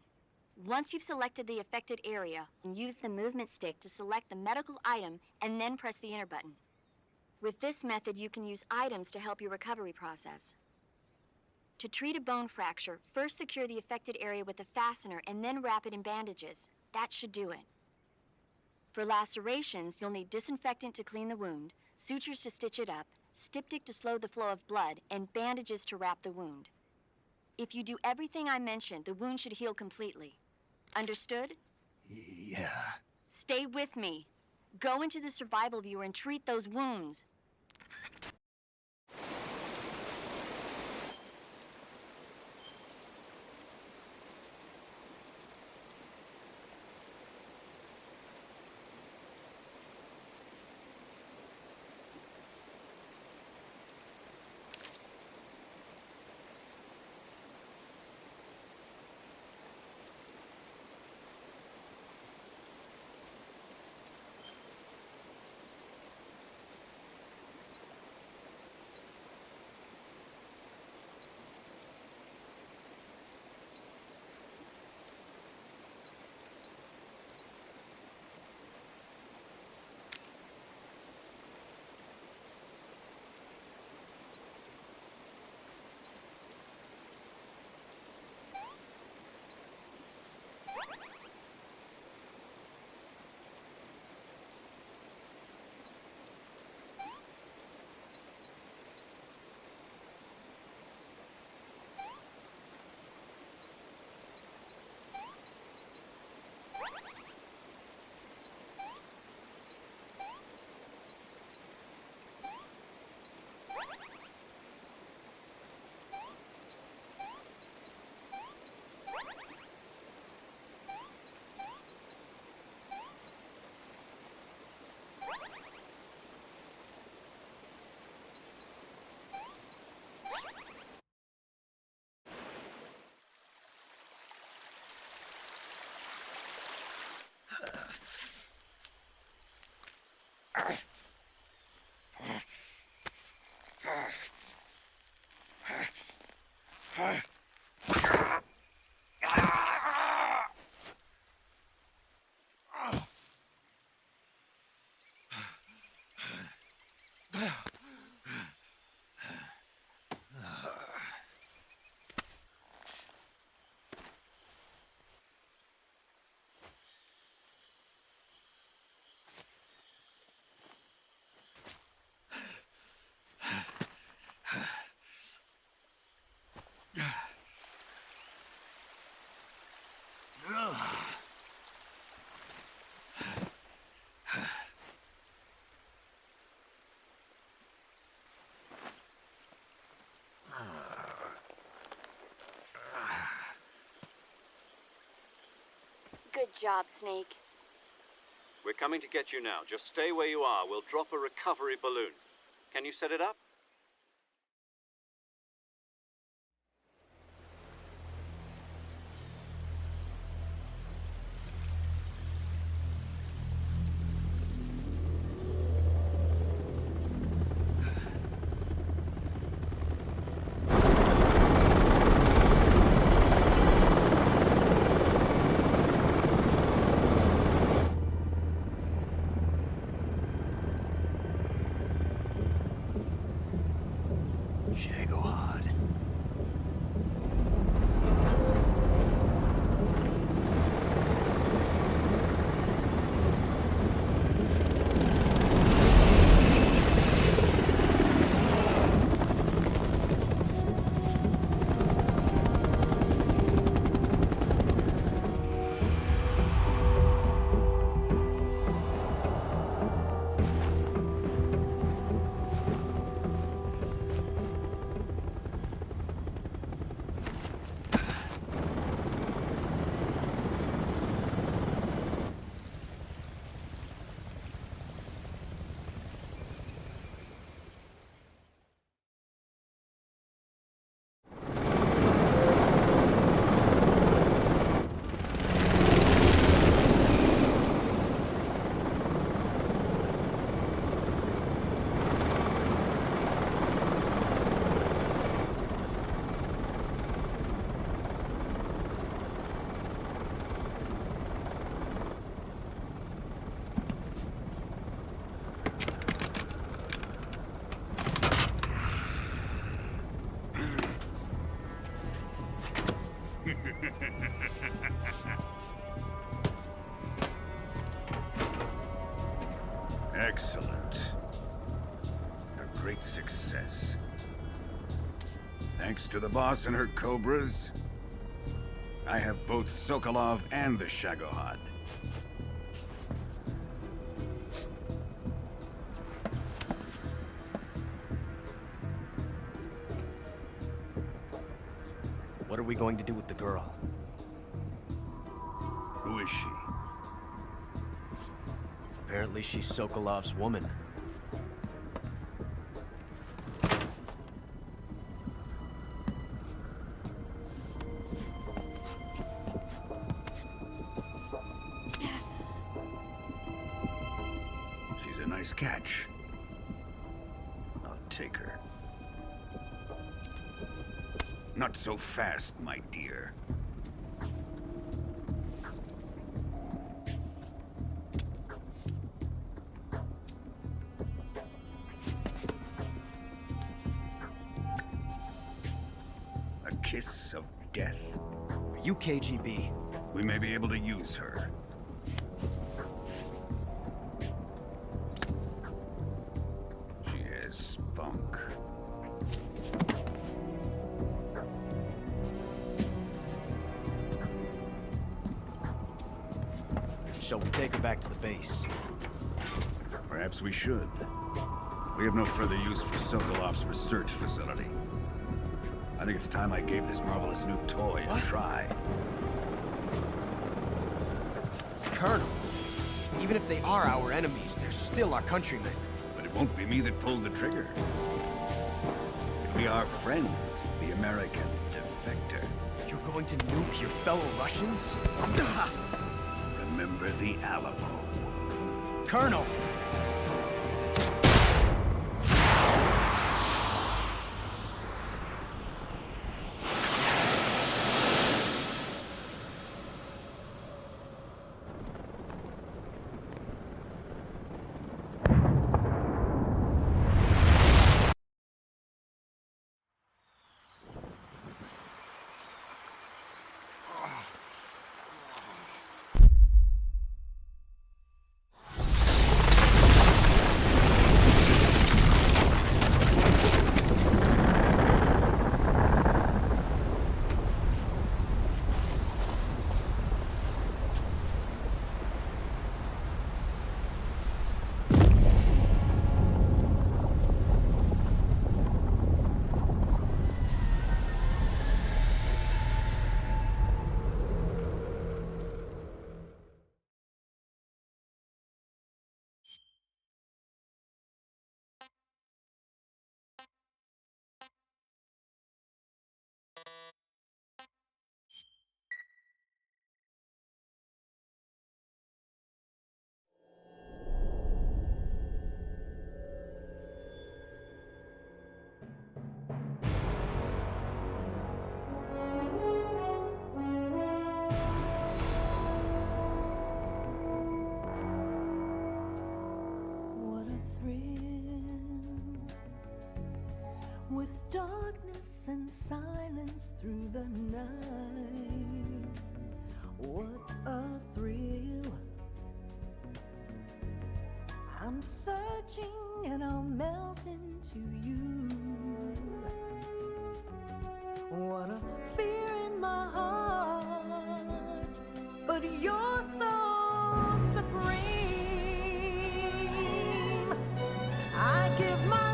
Once you've selected the affected area, use the movement stick to select the medical item, and then press the enter button. With this method, you can use items to help your recovery process. To treat a bone fracture, first secure the affected area with a fastener and then wrap it in bandages. That should do it. For lacerations, you'll need disinfectant to clean the wound, sutures to stitch it up, styptic to slow the flow of blood, and bandages to wrap the wound. If you do everything I mentioned, the wound should heal completely. Understood? Yeah. Stay with me. Go into the survival viewer and treat those wounds. Good job, Snake. We're coming to get you now. Just stay where you are. We'll drop a recovery balloon. Can you set it up? Excellent. A great success. Thanks to the boss and her cobras, I have both Sokolov and the Shagohod. What are we going to do with the girl? Who is she? Apparently she's Sokolov's woman. She's a nice catch. I'll take her. Not so fast, my dear. A kiss of death? Are you KGB? We may be able to use her. She has spunk. Shall we take her back to the base? Perhaps we should. We have no further use for Sokolov's research facility. I think it's time I gave this marvelous new toy a try. Colonel, even if they are our enemies, they're still our countrymen. But it won't be me that pulled the trigger. It'll be our friend, the American defector. You're going to nuke your fellow Russians? Remember the Alamo. Colonel! With darkness and silence through the night, what a thrill. I'm searching and I'll melt into you. What a fear in my heart, but you're so supreme. I give my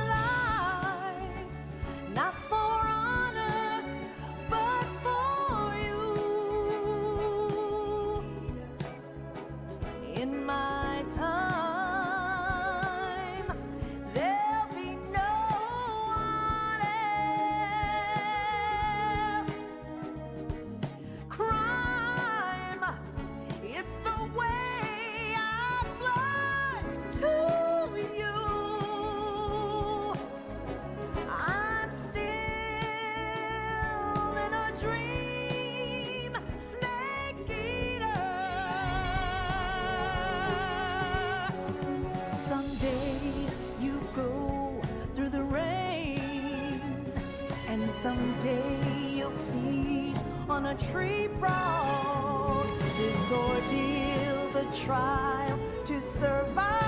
not for honor, but for you. In my time, there'll be no one else. Crime, it's the way I fly to you. Someday you'll feed on a tree frog. This ordeal, the trial to survive.